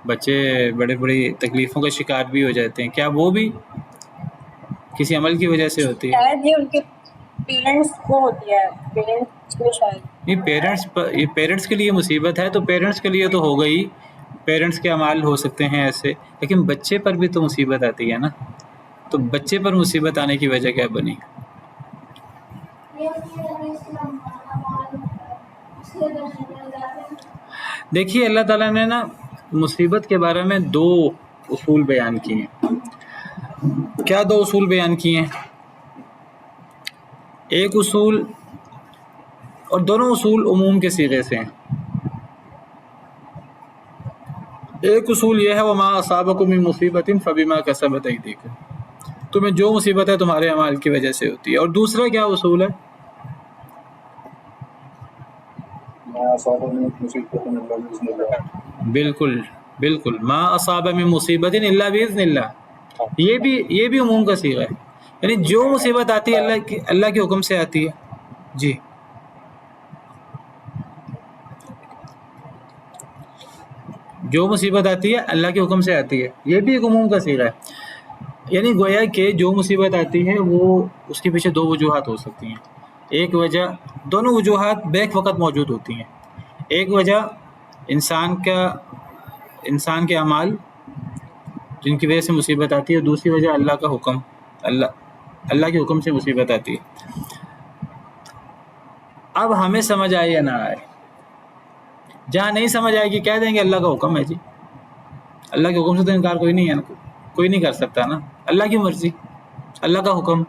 بچے بڑی بڑی تکلیفوں کا شکار بھی ہو جاتے ہیں، کیا وہ بھی کسی عمل کی وجہ سے ہوتی ہے؟ شاید یہ ان کے پیرنٹس کو ہوتی ہے، پیرنٹس کو شاید. یہ پیرنٹس کے لیے مصیبت ہے تو پیرنٹس کے لیے تو ہو گئی، پیرنٹس کے اعمال ہو سکتے ہیں ایسے، لیکن بچے پر بھی تو مصیبت آتی ہے نا. تو بچے پر مصیبت آنے کی وجہ کیا بنی؟ دیکھیے اللہ تعالیٰ نے نا مصیبت کے بارے میں 2 اصول بیان کیے ہیں. کیا 2 اصول بیان کیے ہیں؟ ایک اصول، اور دونوں اصول عموم کے صیغے سے ہیں. ایک اصول یہ ہے وَمَا أَصَابَكُم مِّن مُّصِيبَةٍ فَبِمَا كَسَبَتْ أَيْدِيكُمْ، تمہیں جو مصیبت ہے تمہارے اعمال کی وجہ سے ہوتی ہے. اور دوسرا کیا اصول ہے؟ بالکل بالکل، ما اصاب من مصیبت الا باذن اللہ، یہ بھی عموم کا صیغہ ہے، یعنی جو مصیبت آتی ہے اللہ کے حکم سے آتی ہے. جی جو مصیبت آتی ہے اللہ کے حکم سے آتی ہے، یہ بھی ایک عموم کا صیغہ ہے. یعنی گویا کہ جو مصیبت آتی ہے وہ اس کے پیچھے 2 وجوہات ہو سکتی ہیں. ایک وجہ، دونوں وجوہات بیک وقت موجود ہوتی ہیں. ایک وجہ انسان کے اعمال جن کی وجہ سے مصیبت آتی ہے، اور دوسری وجہ اللہ کا حکم، اللہ کے حکم سے مصیبت آتی ہے. اب ہمیں سمجھ آئے یا نہ آئے، جہاں نہیں سمجھ آئے گی کہہ دیں گے اللہ کا حکم ہے. جی اللہ کے حکم سے تو انکار کوئی نہیں ہے نا، کوئی نہیں کر سکتا نا، اللہ کی مرضی، اللہ کا حکم.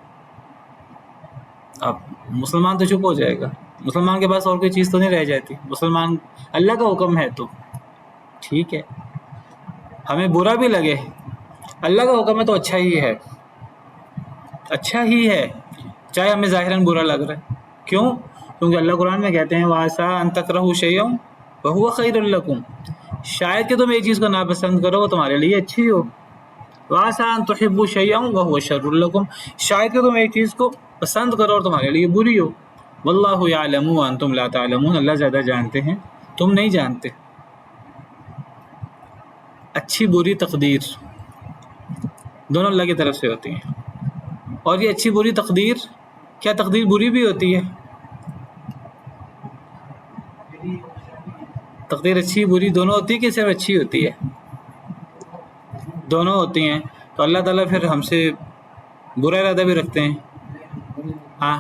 اب مسلمان تو چپ ہو جائے گا، مسلمان کے پاس اور کوئی چیز تو نہیں رہ جاتی. مسلمان اللہ کا حکم ہے تو ٹھیک ہے، ہمیں برا بھی لگے، اللہ کا حکم ہے تو اچھا ہی ہے، اچھا ہی ہے، چاہے ہمیں ظاہراً برا لگ رہا ہے. کیوں؟ کیونکہ اللہ قرآن میں کہتے ہیں وَعَسَىٰ أَن تَكْرَهُوا شَيْئًا وَهُوَ خَيْرٌ لَكُمْ، شاید کہ تم ایک چیز کو ناپسند کرو وہ تمہارے لیے اچھی ہو. وَعَسَىٰ أَن تُحِبُّوا شَيْئًا وَهُوَ شَرٌّ لَكُمْ، شاید کہ تم ایک چیز کو پسند کرو اور تمہارے لیے بری ہو. وَاللَّهُ يَعْلَمُ وَأَنتُمْ لَا تَعْلَمُونَ، اللہ زیادہ جانتے ہیں تم نہیں جانتے. اچھی بری تقدیر دونوں اللہ کی طرف سے ہوتی ہیں، اور یہ اچھی بری تقدیر، کیا تقدیر بری بھی ہوتی ہے؟ تقدیر اچھی بری دونوں ہوتی ہے کہ صرف اچھی ہوتی ہے؟ دونوں ہوتی ہیں. تو اللہ تعالیٰ پھر ہم سے برا ارادہ بھی رکھتے ہیں. ہاں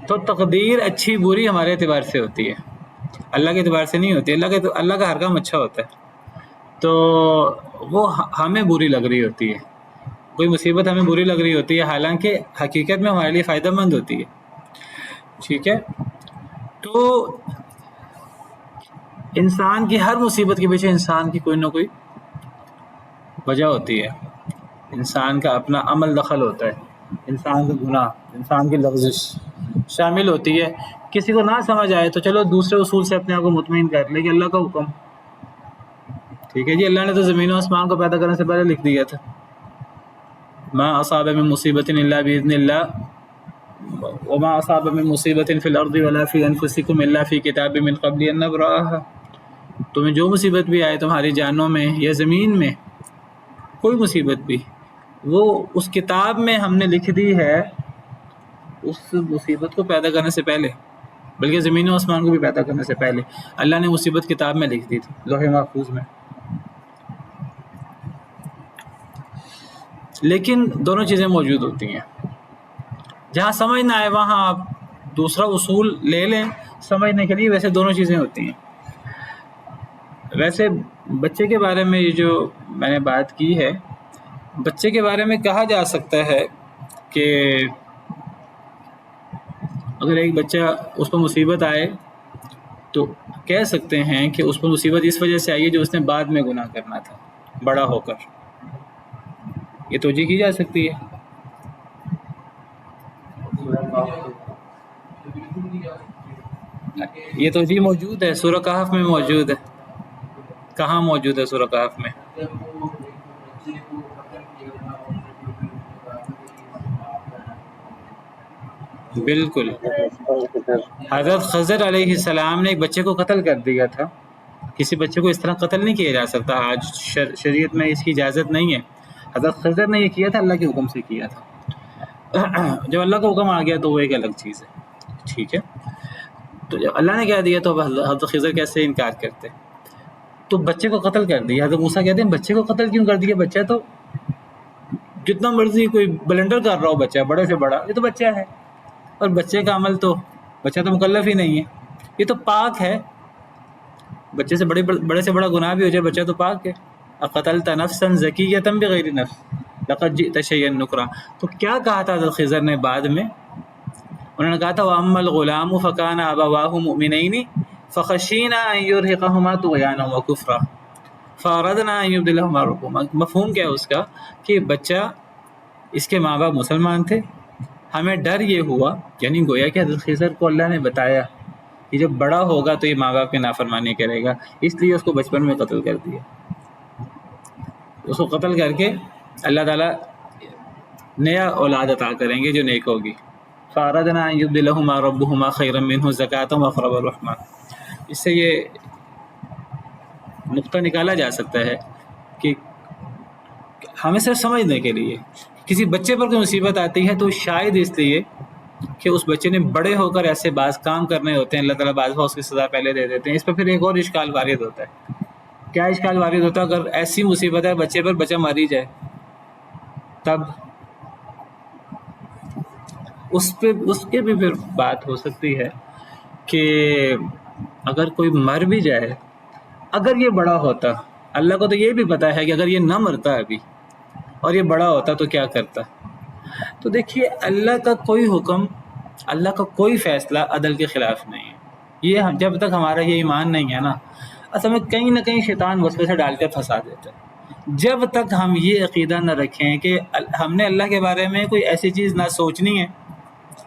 تو تقدیر اچھی بری ہمارے اعتبار سے ہوتی ہے، اللہ کے اعتبار سے نہیں ہوتی. اللہ کا ہر کام اچھا ہوتا ہے، تو وہ ہمیں بری لگ رہی ہوتی ہے. کوئی مصیبت ہمیں بری لگ رہی ہوتی ہے حالانکہ حقیقت میں ہمارے لیے فائدہ مند ہوتی ہے. ٹھیک ہے، تو انسان کی ہر مصیبت کے پیچھے انسان کی کوئی نہ کوئی وجہ ہوتی ہے. انسان کا اپنا عمل دخل ہوتا ہے، انسان کا گناہ، انسان کی لغزش شامل ہوتی ہے. کسی کو نہ سمجھ آئے تو چلو دوسرے اصول سے اپنے آپ کو مطمئن کر لے کہ اللہ کا حکم. ٹھیک ہے جی، اللہ نے تو زمین و آسمان کو پیدا کرنے سے پہلے لکھ دیا تھا. ما اصاب من مصیبت الا باذن اللہ وما اصاب من مصیبت فی الارض ولا فی انفسکم الا فی کتاب من قبل ان نبرأها. تمہیں جو مصیبت بھی آئے تمہاری جانوں میں یا زمین میں، کوئی مصیبت بھی، وہ اس کتاب میں ہم نے لکھ دی ہے اس مصیبت کو پیدا کرنے سے پہلے، بلکہ زمین و آسمان کو بھی پیدا کرنے سے پہلے اللہ نے مصیبت کتاب میں لکھ دی تھی، لوح محفوظ میں. لیکن دونوں چیزیں موجود ہوتی ہیں. جہاں سمجھ نہ آئے وہاں آپ دوسرا اصول لے لیں سمجھنے کے لیے. ویسے دونوں چیزیں ہوتی ہیں. ویسے بچے کے بارے میں یہ جو میں نے بات کی ہے، بچے کے بارے میں کہا جا سکتا ہے کہ اگر ایک بچہ اس پر مصیبت آئے تو کہہ سکتے ہیں کہ اس پر مصیبت اس وجہ سے آئی ہے جو اس نے بعد میں گناہ کرنا تھا بڑا ہو کر. یہ توجہ کی جا سکتی ہے. یہ توجہ موجود ہے، سورہ کہف میں موجود ہے. کہاں موجود ہے سورہ کہف میں؟ بالکل، حضرت خضر علیہ السلام نے ایک بچے کو قتل کر دیا تھا. کسی بچے کو اس طرح قتل نہیں کیا جا سکتا، آج شریعت میں اس کی اجازت نہیں ہے. حضرت خضر نے یہ کیا تھا، اللہ کے حکم سے کیا تھا. جب اللہ کا حکم آ گیا تو وہ ایک الگ چیز ہے. ٹھیک ہے، تو جب اللہ نے کہہ دیا تو حضرت خضر کیسے انکار کرتے؟ تو بچے کو قتل کر دیا. حضرت موسیٰ کہتے ہیں بچے کو قتل کیوں کر دیا؟ بچہ تو جتنا مرضی کوئی بلنڈر کر رہا ہو، بچہ بڑے سے بڑا، یہ تو بچہ ہے. اور بچے کا عمل تو، بچہ تو مکلف ہی نہیں ہے، یہ تو پاک ہے. بچے سے بڑے سے بڑا گناہ بھی ہو جائے بچہ تو پاک ہے. اقتلت نفسا زکیۃ بغیر نفس لقد جئت شیئا نکرا. تو کیا کہا تھا حضرت خضر نے بعد میں؟ انہوں نے کہا تھا وَأَمَّا الْغُلَامُ فَكَانَ أَبَوَاهُ مُؤْمِنَيْنِ فَخَشِينَا أَن يُرْهِقَهُمَا طُغْيَانًا وَكُفْرًا فَأَرَدْنَا أَن يُبْدِلَهُمَا رَبُّهُمَا. مفہوم کیا ہے اس کا؟ کہ بچہ، اس کے ماں باپ مسلمان تھے، ہمیں ڈر یہ ہوا، یعنی گویا کہ حضرت خضر کو اللہ نے بتایا کہ جب بڑا ہوگا تو یہ ماں باپ کی نافرمانی کرے گا، اس لیے اس کو بچپن میں قتل کر دیا. اس کو قتل کر کے اللہ تعالیٰ نیا اولاد عطا کریں گے جو نیک ہوگی. فَأَرَدْنَا أَن يُبْدِلَهُمَا رَبُّهُمَا خَيْرًا مِّنْهُ زَكَاةً وَأَقْرَبَ رُحْمًا. اس سے یہ نقطہ نکالا جا سکتا ہے کہ ہمیں صرف سمجھنے کے لیے کسی بچے پر کوئی مصیبت آتی ہے تو شاید اس لیے کہ اس بچے نے بڑے ہو کر ایسے بعض کام کرنے ہوتے ہیں، اللہ تعالیٰ بعض اس کی سزا پہلے دے دیتے ہیں. اس پر پھر ایک اور اشکال وارد ہوتا ہے. کیا اشکال وارد ہوتا ہے؟ اگر ایسی مصیبت ہے بچے پر، بچہ ماری جائے، تب اس کے بھی پھر بات ہو سکتی ہے کہ اگر کوئی مر بھی جائے، اگر یہ بڑا ہوتا، اللہ کو تو یہ بھی پتا ہے کہ اگر یہ نہ مرتا ابھی اور یہ بڑا ہوتا تو کیا کرتا. تو دیکھیے، اللہ کا کوئی حکم، اللہ کا کوئی فیصلہ عدل کے خلاف نہیں ہے. یہ جب تک ہمارا یہ ایمان نہیں ہے نا، اصل میں کہیں نہ کہیں شیطان وسوسے ڈال کے پھنسا دیتا ہے۔ جب تک ہم یہ عقیدہ نہ رکھیں کہ ہم نے اللہ کے بارے میں کوئی ایسی چیز نہ سوچنی ہے،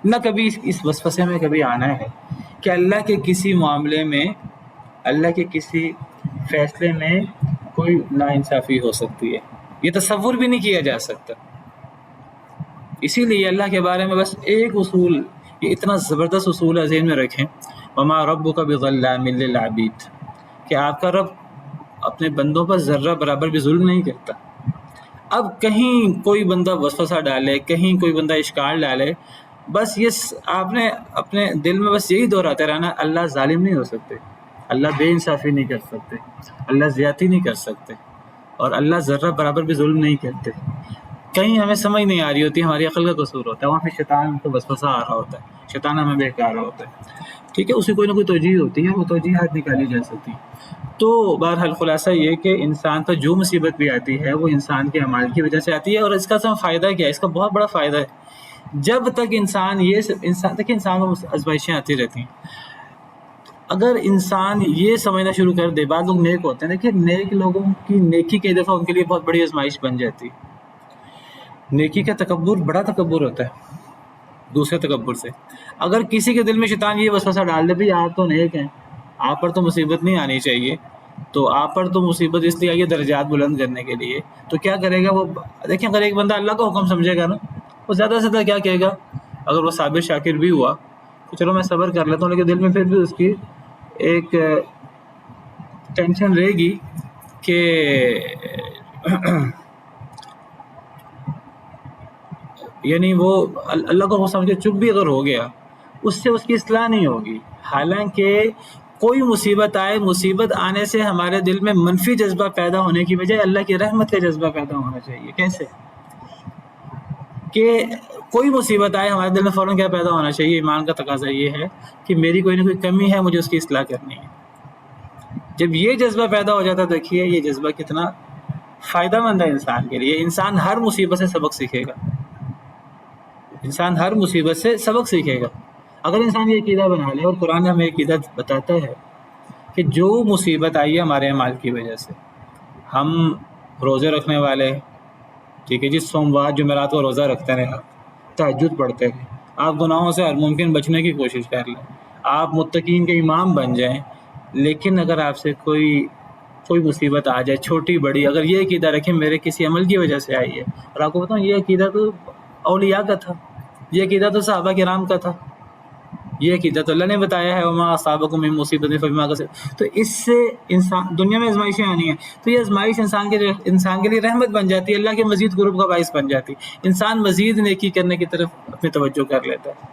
نہ کبھی اس وسوسے میں کبھی آنا ہے کہ اللہ کے کسی معاملے میں، اللہ کے کسی فیصلے میں کوئی ناانصافی ہو سکتی ہے، یہ تصور بھی نہیں کیا جا سکتا۔ اسی لیے اللہ کے بارے میں بس ایک اصول، یہ اتنا زبردست اصول ہے، ذہن میں رکھیں، وما ربک بظلام للعبید، کہ آپ کا رب اپنے بندوں پر ذرہ برابر بھی ظلم نہیں کرتا۔ اب کہیں کوئی بندہ وسوسہ ڈالے، کہیں کوئی بندہ اشکال ڈالے، بس یہ آپ نے اپنے دل میں بس یہی دہراتے رہنا، اللہ ظالم نہیں ہو سکتے، اللہ بے انصافی نہیں کر سکتے، اللہ زیادتی نہیں کر سکتے، اور اللہ ذرہ برابر بھی ظلم نہیں کرتے۔ کہیں ہمیں سمجھ نہیں آ رہی ہوتی، ہماری عقل کا قصور ہوتا ہے، وہاں پہ شیطان کو وسوسہ آ رہا ہوتا ہے، شیطان ہمیں بہکا رہا ہوتا ہے، ٹھیک ہے، اسی کوئی نہ کوئی توجیہ ہوتی ہے، وہ توجیہات نکالی جا سکتی۔ تو بہرحال خلاصہ یہ کہ انسان پر جو مصیبت بھی آتی ہے وہ انسان کے اعمال کی وجہ سے آتی ہے، اور اس کا فائدہ کیا ہے؟ اس کا بہت بڑا فائدہ ہے، جب تک انسان کو آزمائشیں آتی رہتی ہیں، اگر انسان یہ سمجھنا شروع کر دے، بعض لوگ نیک ہوتے ہیں، دیکھیے نیک لوگوں کی نیکی کئی دفعہ ان کے لیے بہت بڑی آزمائش بن جاتی ہے۔ نیکی کا تکبر بڑا تکبر ہوتا ہے دوسرے تکبر سے۔ اگر کسی کے دل میں شیطان یہ وسوسہ ڈال دے، بھئی آپ تو نیک ہیں، آپ پر تو مصیبت نہیں آنی چاہیے، تو آپ پر تو مصیبت اس لیے آئی ہے درجات بلند کرنے کے لیے، تو کیا کرے گا وہ؟ دیکھیں، اگر ایک بندہ اللہ کا حکم سمجھے گا نا، وہ زیادہ سے زیادہ کیا کہے گا؟ اگر وہ صابر شاکر بھی ہوا تو چلو میں صبر کر لیتا ہوں، لیکن دل میں پھر بھی اس کی ایک ٹینشن رہے گی کہ یعنی وہ اللہ کو سمجھ کے چپ بھی اگر ہو گیا، اس سے اس کی اصلاح نہیں ہوگی۔ حالانکہ کوئی مصیبت آئے، مصیبت آنے سے ہمارے دل میں منفی جذبہ پیدا ہونے کی بجائے اللہ کی رحمت کا جذبہ پیدا ہونا چاہیے۔ کیسے؟ کہ کوئی مصیبت آئے، ہمارے دل میں فوراً کیا پیدا ہونا چاہیے؟ ایمان کا تقاضا یہ ہے کہ میری کوئی نہ کوئی کمی ہے، مجھے اس کی اصلاح کرنی ہے۔ جب یہ جذبہ پیدا ہو جاتا ہے، دیکھیے یہ جذبہ کتنا فائدہ مند ہے انسان کے لیے۔ انسان ہر مصیبت سے سبق سیکھے گا، انسان ہر مصیبت سے سبق سیکھے گا اگر انسان یہ عقیدہ بنا لے۔ اور قرآن ہمیں عقیدہ بتاتا ہے کہ جو مصیبت آئی ہے ہمارے اعمال کی وجہ سے، ہم روزے رکھنے والے، ٹھیک ہے جی، سوموار جمعرات کو روزہ رکھتے رہے، تہجد پڑھتے رہے، آپ گناہوں سے ہر ممکن بچنے کی کوشش کر لیں، آپ متقین کے امام بن جائیں، لیکن اگر آپ سے کوئی مصیبت آ جائے، چھوٹی بڑی، اگر یہ عقیدہ رکھیں میرے کسی عمل کی وجہ سے آئی ہے، اور آپ کو بتاؤں یہ عقیدہ تو اولیاء کا تھا، یہ عقیدہ تو صحابہ کرام کا تھا، یہ عقیدہ تو اللہ نے بتایا ہے، وما اصابکم من مصیبت فبما کسبت۔ تو اس سے انسان دنیا میں آزمائشیں آنی ہیں، تو یہ آزمائش انسان کے لیے رحمت بن جاتی ہے، اللہ کے مزید قرب کا باعث بن جاتی ہے، انسان مزید نیکی کرنے کی طرف اپنی توجہ کر لیتا ہے۔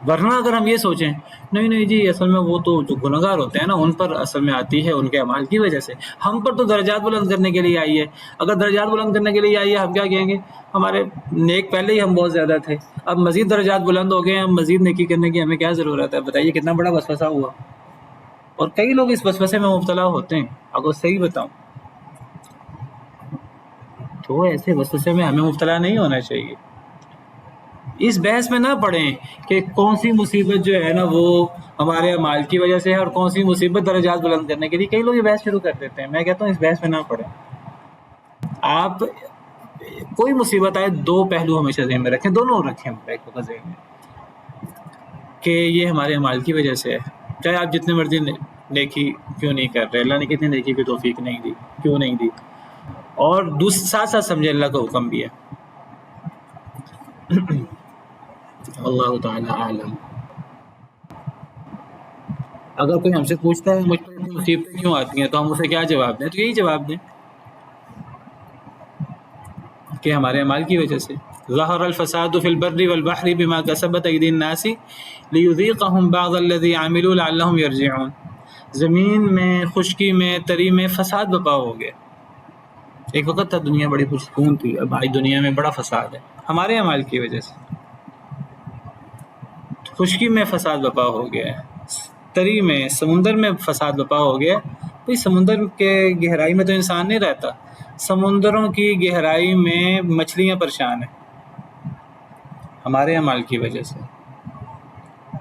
ورنہ اگر ہم یہ سوچیں نہیں جی اصل میں وہ تو جو گنہگار ہوتے ہیں نا، ان پر اصل میں آتی ہے ان کے اعمال کی وجہ سے، ہم پر تو درجات بلند کرنے کے لیے آئی ہے، اگر درجات بلند کرنے کے لیے آئی ہے، ہم کیا کہیں گے؟ ہمارے نیک پہلے ہی ہم بہت زیادہ تھے، اب مزید درجات بلند ہو گئے، ہم مزید نیکی کرنے کی ہمیں کیا ضرورت ہے؟ بتائیے کتنا بڑا وسوسہ ہوا۔ اور کئی لوگ اس وسوسے میں مبتلا ہوتے ہیں، اگر صحیح بتاؤں تو ایسے وسوسے میں ہمیں مبتلا نہیں ہونا چاہیے۔ اس بحث میں نہ پڑیں کہ کون سی مصیبت جو ہے نا وہ ہمارے اعمال کی وجہ سے ہے اور کون سی مصیبت درجات بلند کرنے کے لیے، کئی لوگ یہ بحث شروع کر دیتے ہیں۔ میں کہتا ہوں اس بحث میں نہ پڑیں، آپ کوئی مصیبت آئے دو پہلو ہمیشہ ذہن میں رکھیں، دونوں رکھیں ذہن میں کہ یہ ہمارے اعمال کی وجہ سے ہے، چاہے آپ جتنے مرضی نیکی کیوں نہیں کر رہے، اللہ نے کتنی نیکی کی توفیق نہیں دی، کیوں نہیں دی، اور ساتھ ساتھ سمجھے اللہ کا حکم بھی ہے۔ اللہ تعالی عالم۔ اگر کوئی ہم سے پوچھتا ہے مجھ پر اتنی مصیبتیں کیوں آتی ہیں، تو ہم اسے کیا جواب دیں؟ تو یہی جواب دیں کہ ہمارے اعمال کی وجہ سے۔ ظہر الفساد فی البر والبحر بما کسبت ایدی الناس لیذیقہم بعض الذی عملوا لعلہم یرجعون۔ زمین میں، خشکی میں، تری میں فساد بپا ہو گیا۔ ایک وقت تھا دنیا بڑی پرسکون تھی، اب آج دنیا میں بڑا فساد ہے ہمارے اعمال کی وجہ سے۔ خشکی میں فساد بپا ہو گیا ہے، تری میں، سمندر میں فساد بپا ہو گیا۔ بھئی سمندر کے گہرائی میں تو انسان نہیں رہتا، سمندروں کی گہرائی میں مچھلیاں پریشان ہیں ہمارے اعمال کی وجہ سے۔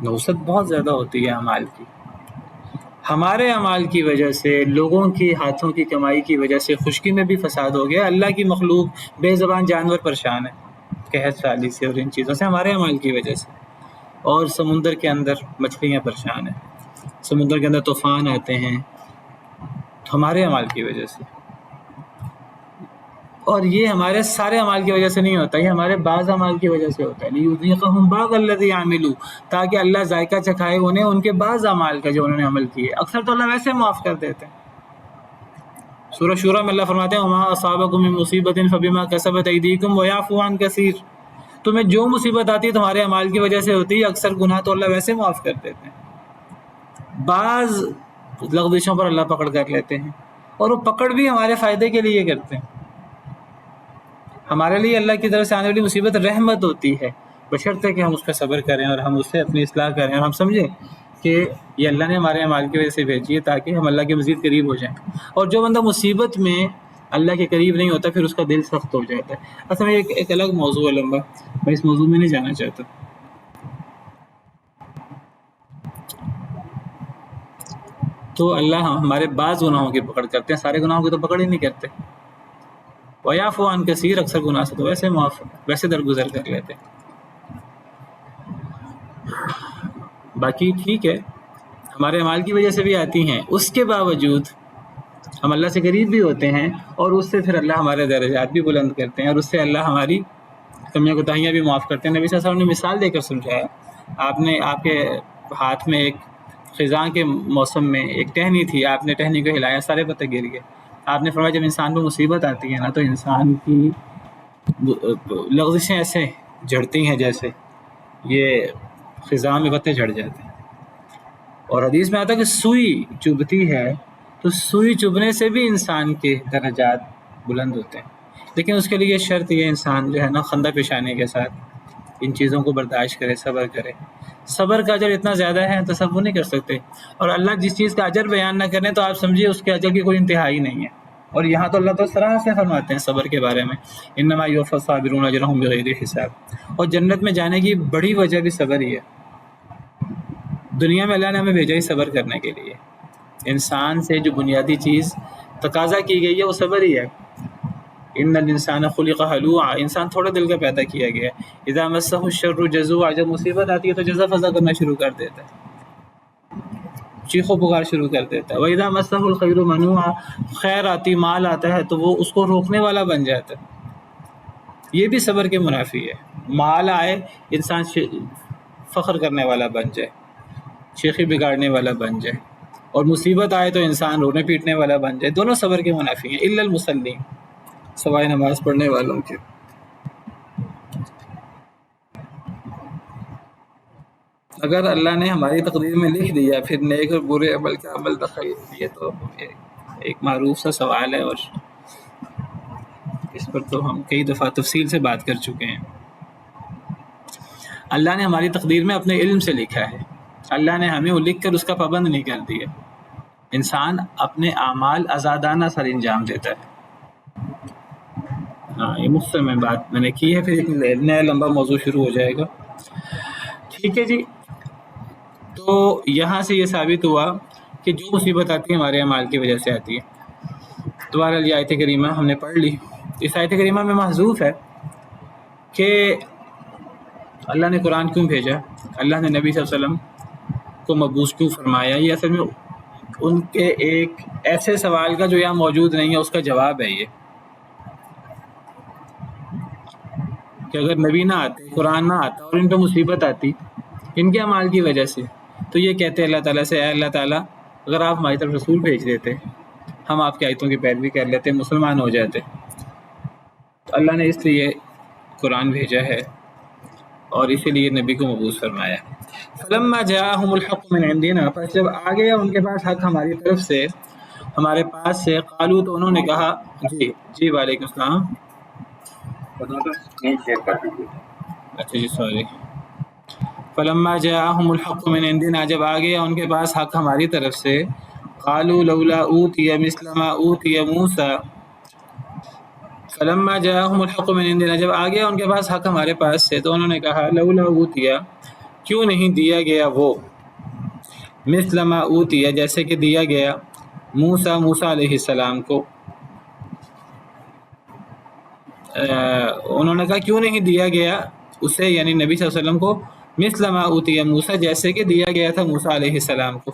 نحوست بہت زیادہ ہوتی ہے اعمال کی۔ ہمارے اعمال کی وجہ سے، لوگوں کی ہاتھوں کی کمائی کی وجہ سے خشکی میں بھی فساد ہو گیا. اللہ کی مخلوق بے زبان جانور پریشان ہے قحط سالی سے اور ان چیزوں سے، ہمارے اعمال کی وجہ سے. اور سمندر کے اندر مچھلیاں پریشان ہیں، سمندر کے اندر طوفان آتے ہیں ہمارے اعمال کی وجہ سے. اور یہ ہمارے سارے اعمال کی وجہ سے نہیں ہوتا، یہ ہمارے بعض اعمال کی وجہ سے ہوتا ہے. لیذیقہم بعض الذی عملوا، تاکہ اللہ ذائقہ چکھائے انہیں ان کے بعض اعمال کا جو انہوں نے عمل کیے. اکثر تو اللہ ویسے معاف کر دیتے ہیں. سورہ شورى میں اللہ فرماتے ہیں وما اصابکم من مصیبۃ فبما کسبت ایدیکم ویعفو عن کثیر. تمہیں جو مصیبت آتی ہے تمہارے اعمال کی وجہ سے ہوتی ہے، اکثر گناہ تو اللہ ویسے معاف کر دیتے ہیں. بعض لغزشوں پر اللہ پکڑ کر لیتے ہیں، اور وہ پکڑ بھی ہمارے فائدے کے لیے کرتے ہیں. ہمارے لیے اللہ کی طرف سے آنے والی مصیبت رحمت ہوتی ہے، بشرطے کہ ہم اس پہ صبر کریں اور ہم اس سے اپنی اصلاح کریں اور ہم سمجھیں کہ یہ اللہ نے ہمارے اعمال کی وجہ سے بھیجی ہے تاکہ ہم اللہ کے مزید قریب ہو جائیں. اور جو بندہ مصیبت میں اللہ کے قریب نہیں ہوتا پھر اس کا دل سخت ہو جاتا ہے. اصل میں ایک الگ موضوع ہے لمبا، میں اس موضوع میں نہیں جانا چاہتا. تو اللہ ہمارے بعض گناہوں کی پکڑ کرتے ہیں، سارے گناہوں کی تو پکڑ ہی نہیں کرتے. وَيَعْفُو عَنْ كَثِيرٍ، اکثر گناہ سے تو ویسے معاف، ویسے درگزر کر لیتے. باقی ٹھیک ہے، ہمارے اعمال کی وجہ سے بھی آتی ہیں، اس کے باوجود ہم اللہ سے قریب بھی ہوتے ہیں اور اس سے پھر اللہ ہمارے درجات بھی بلند کرتے ہیں اور اس سے اللہ ہماری کمیاں کوتاہیاں بھی معاف کرتے ہیں. نبی صلی اللہ علیہ وسلم نے مثال دے کر سمجھایا. آپ کے ہاتھ میں ایک خزاں کے موسم میں ایک ٹہنی تھی، آپ نے ٹہنی کو ہلایا، سارے پتے گر گئے. آپ نے فرمایا جب انسان کو مصیبت آتی ہے نا تو انسان کی لغزشیں ایسے جھڑتی ہیں جیسے یہ خزاں میں پتے جھڑ جاتے ہیں. اور حدیث میں آتا ہے کہ سوئی چبھتی ہے تو سوئی چبھنے سے بھی انسان کے درجات بلند ہوتے ہیں، لیکن اس کے لیے شرط یہ انسان جو ہے نا خندہ پیشانی کے ساتھ ان چیزوں کو برداشت کرے، صبر کرے. صبر کا اجر اتنا زیادہ ہے تصور نہیں کر سکتے. اور اللہ جس چیز کا اجر بیان نہ کریں تو آپ سمجھیے اس کے اجر کی کوئی انتہا ہی نہیں ہے. اور یہاں تو اللہ تو صراحت سے فرماتے ہیں صبر کے بارے میں انما یوفی الصابرون اجرهم بغیر حساب. اور جنت میں جانے کی بڑی وجہ بھی صبر ہی ہے. دنیا میں اللہ نے ہمیں بھیجا ہی صبر کرنے کے لیے. انسان سے جو بنیادی چیز تقاضا کی گئی ہے وہ صبر ہی ہے. ان الانسان خلق ہلوعا، انسان تھوڑا دل کا پیدا کیا گیا ہے. اذا مسہ الشر جزوعا، جب مصیبت آتی ہے تو جزا فضا کرنا شروع کر دیتا ہے، چیخ و پکار شروع کر دیتا ہے. وَإِذَا مَسَّهُ الْخَيْرُ مَنُوعًا، خیر آتی، مال آتا ہے تو وہ اس کو روکنے والا بن جاتا ہے. یہ بھی صبر کے منافی ہے. مال آئے انسان فخر کرنے والا بن جائے، شیخی بگاڑنے والا بن جائے، اور مصیبت آئے تو انسان رونے پیٹنے والا بن جائے. دونوں صبر کے منافی ہیں، الا المصلین، سوائے نماز پڑھنے والوں کے. اگر اللہ نے ہماری تقدیر میں لکھ دیا پھر نیک اور برے عمل کا عمل تخیر، یہ تو ایک معروف سا سوال ہے اور اس پر تو ہم کئی دفعہ تفصیل سے بات کر چکے ہیں. اللہ نے ہماری تقدیر میں اپنے علم سے لکھا ہے، اللہ نے ہمیں وہ لکھ کر اس کا پابند نہیں کر دیا. انسان اپنے اعمال آزادانہ سر انجام دیتا ہے. یہ مختصر میں بات میں نے کی ہے، پھر ایک نیا لمبا موضوع شروع ہو جائے گا. ٹھیک ہے جی. تو یہاں سے یہ ثابت ہوا کہ جو مصیبت آتی ہے ہمارے اعمال کی وجہ سے آتی ہے. دوبارہ یہ آیت کریمہ ہم نے پڑھ لی. اس آیت کریمہ میں محذوف ہے کہ اللہ نے قرآن کیوں بھیجا، اللہ نے نبی صلی اللہ علیہ وسلم کو مبعوث کیوں فرمایا. یہ اصل میں ان کے ایک ایسے سوال کا جو یہاں موجود نہیں ہے اس کا جواب ہے یہ، کہ اگر نبی نہ آتے، قرآن نہ آتا اور ان پہ مصیبت آتی ان کے اعمال کی وجہ سے تو یہ کہتے اللہ تعالیٰ سے اے اللہ تعالیٰ اگر آپ ہماری طرف رسول بھیج دیتے ہم آپ کی آیتوں کی پیروی کر لیتے، مسلمان ہو جاتے. تو اللہ نے اس لیے قرآن بھیجا ہے اور اسی لیے نبی کو مبعوث فرمایا. فلما جاءهم الحق من عندنا، پس جب آ گیا ان کے پاس حق ہماری طرف سے، ہمارے پاس سے، قالوا تو انہوں نے کہا، جی وعلیکم السلام. اچھا جی سوری. فلما جاءهم الحق من عندنا، جب آ گیا ان کے پاس حق ہماری طرف سے، قالوا لولا اوتی مثل ما اوتی موسیٰ. فلما جاءهم الحق من عندنا، جب آ گیا ان کے پاس حق ہمارے پاس سے تو انہوں نے کہا لولا اوتیا، کیوں نہیں دیا گیا وہ مثل ما اوتیہ جیسے کہ دیا گیا موسیٰ علیہ السلام کو. انہوں نے کہا کیوں نہیں دیا گیا اسے یعنی نبی صلی اللہ علیہ وسلم کو مثل ما اوتیہ موسیٰ جیسے کہ دیا گیا تھا موسیٰ علیہ السلام کو.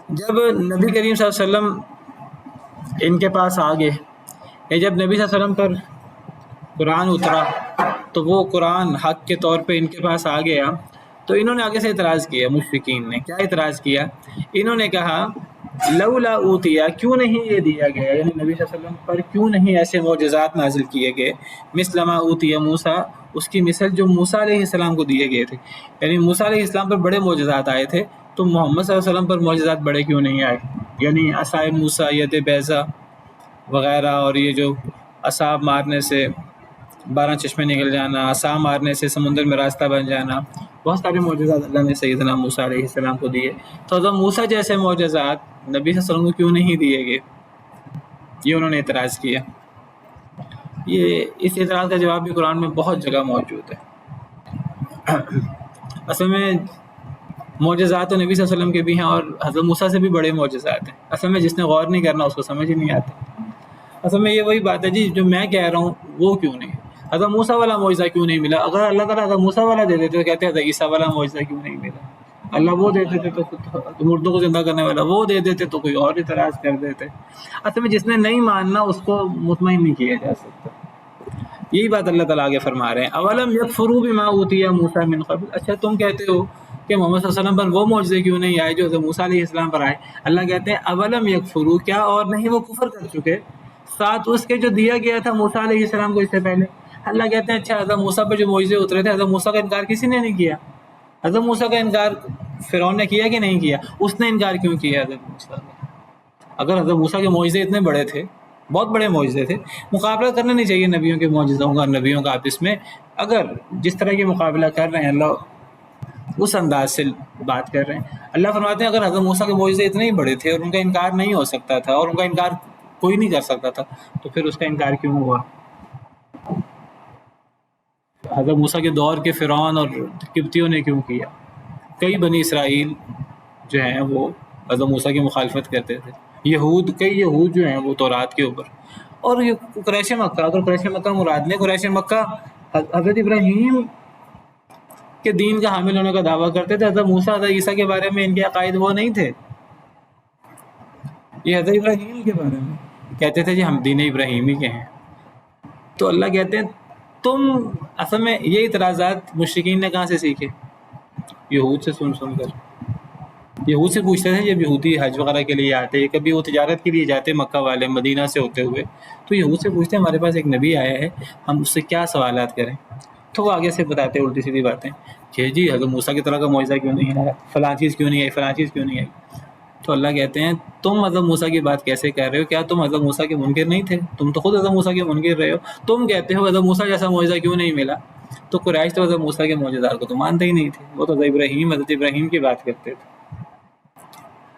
جب نبی کریم صلی اللہ علیہ وسلم ان کے پاس آ گئے یا جب نبی صلی اللہ علیہ وسلم پر قرآن اترا تو وہ قرآن حق کے طور پہ ان کے پاس آ گیا تو انہوں نے آگے سے اعتراض کیا. مشرکین نے کیا اعتراض کیا؟ انہوں نے کہا لولا اوتیہ کیوں نہیں یہ دیا گیا یعنی نبی صلی اللہ علیہ وسلم پر کیوں نہیں ایسے معجزات نازل کیے گئے مثل ما اوتیہ موسیٰ اس کی مثل جو موسیٰ علیہ السلام کو دیے گئے تھے. یعنی موسیٰ علیہ السلام پر بڑے معجزات آئے تھے تو محمد صلی اللہ علیہ وسلم پر معجزات بڑے کیوں نہیں آئے؟ یعنی عصائے موسیٰ ید بیضا وغیرہ اور یہ جو عصا مارنے سے 12 چشمے نکل جانا، عصا مارنے سے سمندر میں راستہ بن جانا، بہت سارے معجزات اللہ نے سیدنا موسیٰ علیہ السلام کو دیے. تو حضرت موسیٰ جیسے معجزات نبی صلی اللہ علیہ وسلم کو کیوں نہیں دیے گئے؟ یہ انہوں نے اعتراض کیا. یہ اس اعتراض کا جواب بھی قرآن میں بہت جگہ موجود ہے. اصل میں معجزات تو نبی صلی اللہ علیہ وسلم کے بھی ہیں اور حضرت موسیٰ سے بھی بڑے معجزات ہیں. اصل میں جس نے غور نہیں کرنا اس کو سمجھ ہی نہیں آتا. اصل میں یہ وہی بات ہے جی جو میں کہہ رہا ہوں وہ کیوں نہیں. حضرت موسیٰ والا معجزہ کیوں نہیں ملا؟ اگر اللہ تعالیٰ حضرت موسیٰ والا دے دیتے تو کہتے حضرت عیسیٰ والا معجزہ کیوں نہیں ملا؟ اللہ وہ دے دیتے تو مردوں کو زندہ کرنے والا وہ دے دیتے تو کوئی اور اعتراض کر دیتے. اصل میں جس نے نہیں ماننا اس کو مطمئن نہیں کیا جا سکتا. یہی بات اللہ تعالیٰ آگے فرما رہے ہیں اولم یکفروا بما اوتیٰ موسیٰ من قبل. اچھا تم کہتے ہو کہ محمد صلی اللہ علیہ وسلم پر وہ معجزے کیوں نہیں آئے جو حضرت موسیٰ علیہ السلام پر آئے؟ اللہ کہتے ہیں اولم یکفروا کیا اور نہیں وہ کفر کر چکے ساتھ اس کے جو دیا گیا تھا موسیٰ علیہ السلام کو اس سے پہلے. اللہ کہتے ہیں اچھا حضرت موسیٰ پر جو معجزے اترے تھے حضرت موسیٰ کا انکار کسی نے نہیں کیا. حضرت موسیٰ کا انکار فرعون نے کیا کہ نہیں کیا؟ اس نے انکار کیوں کیا حضرت موسیٰ کا؟ اگر حضرت موسیٰ کے معجزے اتنے بڑے تھے بہت بڑے معجزے تھے مقابلہ کرنا نہیں چاہیے نبیوں کے معجزوں کا نبیوں کا آپس میں. اگر جس طرح کے مقابلہ کر رہے ہیں اللہ اس انداز سے بات کر رہے ہیں. اللہ فرماتے ہیں اگر حضرت موسیٰ کے معجزے اتنے ہی بڑے تھے اور ان کا انکار نہیں ہو سکتا تھا اور ان کا انکار کوئی نہیں کر سکتا تھا تو پھر اس کا انکار کیوں ہوا؟ حضرت موسیٰ کے دور کے فرعون اور قبطیوں نے کیوں کیا؟ کئی بنی اسرائیل جو ہیں وہ حضرت موسیٰ کی مخالفت کرتے تھے. کئی یہود جو ہیں وہ تورات کے اوپر اور یہ قریش مکہ. اگر قریش مکہ مراد نے قریش مکہ حضرت ابراہیم کے دین کا حامل ہونے کا دعویٰ کرتے تھے. حضرت موسیٰ حضرت عیسیٰ کے بارے میں ان کے عقائد وہ نہیں تھے. یہ حضرت ابراہیم کے بارے میں کہتے تھے جی ہم دین ابراہیمی کے ہیں. تو اللہ کہتے ہیں تم اصل میں یہ اعتراضات مشرکین نے کہاں سے سیکھے؟ یہود سے سن کر. یہود سے پوچھتے تھے جب یہودی حج وغیرہ کے لیے آتے کبھی وہ تجارت کے لیے جاتے مکہ والے مدینہ سے ہوتے ہوئے تو یہود سے پوچھتے ہمارے پاس ایک نبی آیا ہے ہم اس سے کیا سوالات کریں. تو وہ آگے سے بتاتے الٹی سیدھی باتیں کہ جی حضرت موسیٰ کی طرح کا معجزہ کیوں نہیں آیا، فلاں چیز کیوں نہیں آئی، فلاں چیز کیوں نہیں آئی. تو اللہ کہتے ہیں تم حضرت موسیٰ کی بات کیسے کر رہے ہو؟ کیا تم حضرت موسیٰ کے منکر نہیں تھے؟ تم تو خود حضرت موسیٰ کے منکر رہے ہو. تم کہتے ہو حضرت موسیٰ جیسا معجزہ کیوں نہیں ملا. تو قریش تو حضرت موسیٰ کے معجزات کو تو مانتے ہی نہیں تھے. وہ تو حضرت ابراہیم کی بات کرتے تھے.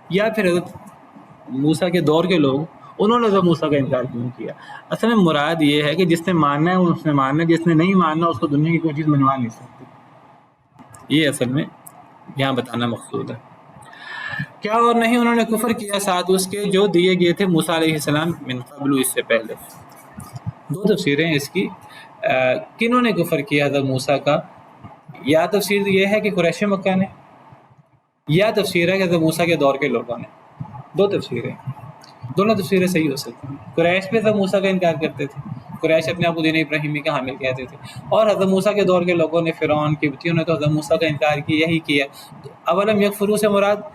یا پھر حضرت موسیٰ کے دور کے لوگ انہوں نے حضرت موسیٰ کا انکار کیوں کیا؟ اصل میں مراد یہ ہے کہ جس نے ماننا ہے اس نے ماننا ہے، جس نے نہیں ماننا اس کو دنیا کی کوئی چیز منوا نہیں سکتی. یہ اصل میں یہاں بتانا مقصود ہے. کیا اور نہیں انہوں نے کفر کیا ساتھ اس کے جو دیے گئے تھے موسیٰ علیہ السلام من قبل اس سے پہلے. دو تفسیریں اس کی کنہوں نے کفر کیا حضرت موسیٰ کا. یا تفسیر یہ ہے کہ قریش مکہ نے، یا تفسیر ہے کہ حضرت موسیٰ کے دور کے لوگوں نے. دو تفسیریں، دونوں تفسیریں صحیح ہو سکتی ہیں. قریش پہ حضرت موسیٰ کا انکار کرتے تھے، قریش اپنے آپ کو دین ابراہیمی کا حامل کہتے تھے، اور حضرت موسیٰ کے دور کے لوگوں نے فرعون قبطیوں نے تو حضرت موسیٰ کا انکار کیا ہی کیا. اولم یکفروا سے مراد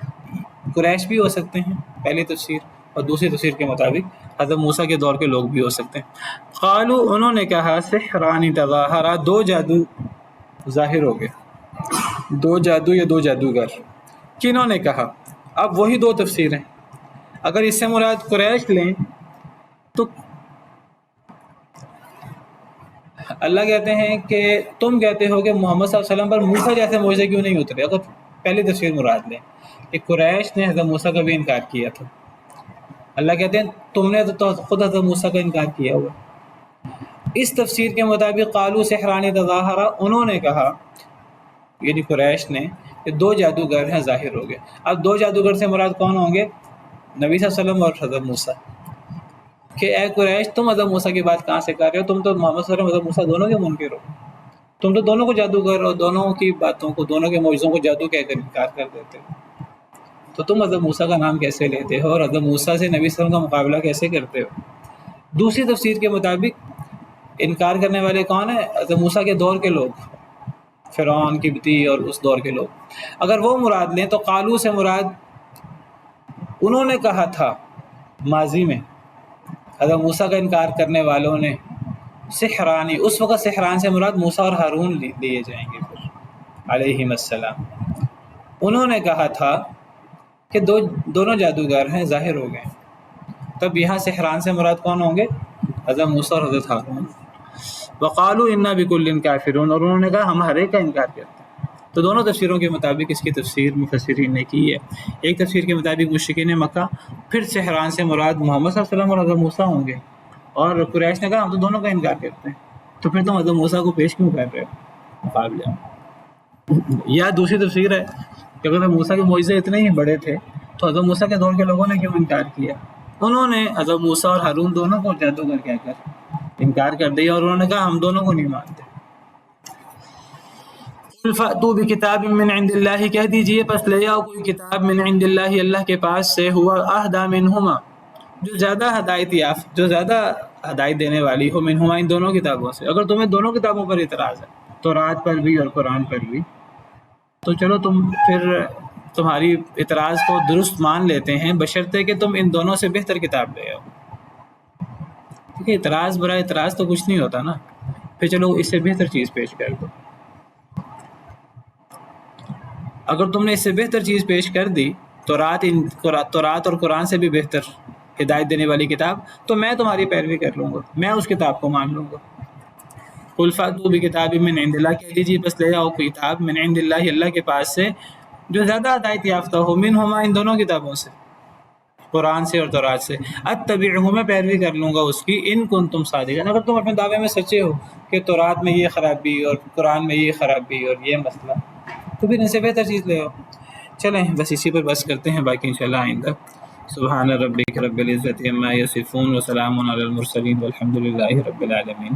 قریش بھی ہو سکتے ہیں پہلی تفسیر، اور دوسری تفسیر کے مطابق حضرت موسیٰ کے دور کے لوگ بھی ہو سکتے ہیں. قالو انہوں نے کہا سحران تظاہرا دو جادو ظاہر ہو گئے، دو جادو یا دو جادوگر. کنہوں نے کہا؟ اب وہی دو تفسیریں. اگر اس سے مراد قریش لیں تو اللہ کہتے ہیں کہ تم کہتے ہو کہ محمد صلی اللہ علیہ وسلم پر موسیٰ جیسے معجزے کیوں نہیں اترے. اگر پہلی تفسیر مراد لیں کہ قریش نے حضرت موسیٰ کا بھی انکار کیا تھا، اللہ کہتے ہیں تم نے تو خود حضرت موسیٰ کا انکار کیا ہوا. اس تفسیر کے مطابق قالو سحران تظاہرا انہوں نے کہا یعنی قریش نے یہ دو جادوگر ہیں ظاہر ہو گئے. اب دو جادوگر سے مراد کون ہوں گے؟ نبی صلی اللہ علیہ وسلم اور حضرت موسیٰ. کہ اے قریش تم حضرت موسیٰ کی بات کہاں سے کر رہے ہو؟ تم تو محمد صلی اللہ علیہ وسلم حضرت موسیٰ دونوں کے منکر ہو. تم تو دونوں کو جادوگر اور دونوں کی باتوں کو، دونوں کے معجزوں کو جادو کہہ کر انکار کر دیتے ہو. تو تم حضرت موسیٰ کا نام کیسے لیتے ہو اور حضرت موسیٰ سے نبی صلی اللہ علیہ وسلم کا مقابلہ کیسے کرتے ہو؟ دوسری تفسیر کے مطابق انکار کرنے والے کون ہیں؟ حضرت موسیٰ کے دور کے لوگ، فرعون، قبطی اور اس دور کے لوگ. اگر وہ مراد لیں تو قالو سے مراد انہوں نے کہا تھا ماضی میں حضرت موسیٰ کا انکار کرنے والوں نے، سحرانی، اس وقت سحران سے مراد موسیٰ اور ہارون لیے جائیں گے پھر علیہم السلام. انہوں نے کہا تھا کہ دونوں جادوگر ہیں ظاہر ہو گئے. تب یہاں سحران سے مراد کون ہوں گے؟ حضرت موسیٰ اور حضرت ہارون. وقالو انا بکل کافرون، اور انہوں نے کہا ہم ہر ایک کا انکار کرتے ہیں. تو دونوں تفسیروں کے مطابق اس کی تفسیر مفسرین نے کی ہے. ایک تفسیر کے مطابق مشرکین مکہ، پھر سحران سے مراد محمد صلی اللہ علیہ وسلم اور حضرت موسیٰ ہوں گے، اور قریش نے کہا ہم تو دونوں کا انکار کرتے ہیں. تو پھر تم حضرت موسیٰ کو پیش کیوں کر رہے ہو مقابلے میں؟ یا دوسری تفسیر ہے کہ اگر موسیٰ کے معجزے اتنے ہی بڑے تھے تو حضرت موسیٰ کے دور کے لوگوں نے کیوں انکار کیا؟ انہوں نے حضرت موسیٰ اور ہارون دونوں کو جادوگر کہہ کر انکار کر دیا، اور انہوں نے کہا ہم دونوں کو نہیں مانتے. فَأْتُوا بِكِتَابٍ مِّنْ عِنْدِ اللَّهِ، کہہ دیجئے پس لے آؤ کوئی کتاب من عند اللہ، اللہ کے پاس سے، ہوا اہدیٰ منہما، جو زیادہ ہدایت یافت، جو زیادہ ہدایت دینے والی ہو، منہما ان دونوں کتابوں سے. اگر تمہیں دونوں کتابوں پر اعتراض ہے، تورات پر بھی اور قرآن پر بھی، تو چلو تم پھر تمہاری اعتراض کو درست مان لیتے ہیں، بشرطے کہ تم ان دونوں سے بہتر کتاب لے آؤ. کیونکہ اعتراض برائے اعتراض تو کچھ نہیں ہوتا نا. پھر چلو اس سے بہتر چیز پیش کر دو. اگر تم نے اس سے بہتر چیز پیش کر دی، تورات اور قرآن سے بھی بہتر ہدایت دینے والی کتاب، تو میں تمہاری پیروی کر لوں گا، میں اس کتاب کو مان لوں گا. قل فأتوا بکتاب من عند اللہ، کہہ دیجیے بس لے آؤ کتاب من عند اللہ، اللہ کے پاس سے، جو زیادہ ہدایت یافتہ ہو، منہما ان دونوں کتابوں سے، قرآن سے اور تورات سے. اتبعہ، میں پیروی کر لوں گا اس کی، ان کنتم صادقین، اگر تم اپنے دعوے میں سچے ہو کہ تورات میں یہ خرابی اور قرآن میں یہ خرابی اور یہ مسئلہ، تو پھر ان سے بہتر چیز لے آؤ. چلیں بس اسی پر بس کرتے ہیں، باقی انشاءاللہ آئندہ. سبحان ربک رب العزت عما یصفون وسلام علی المرسلین والحمد للہ رب العالمین.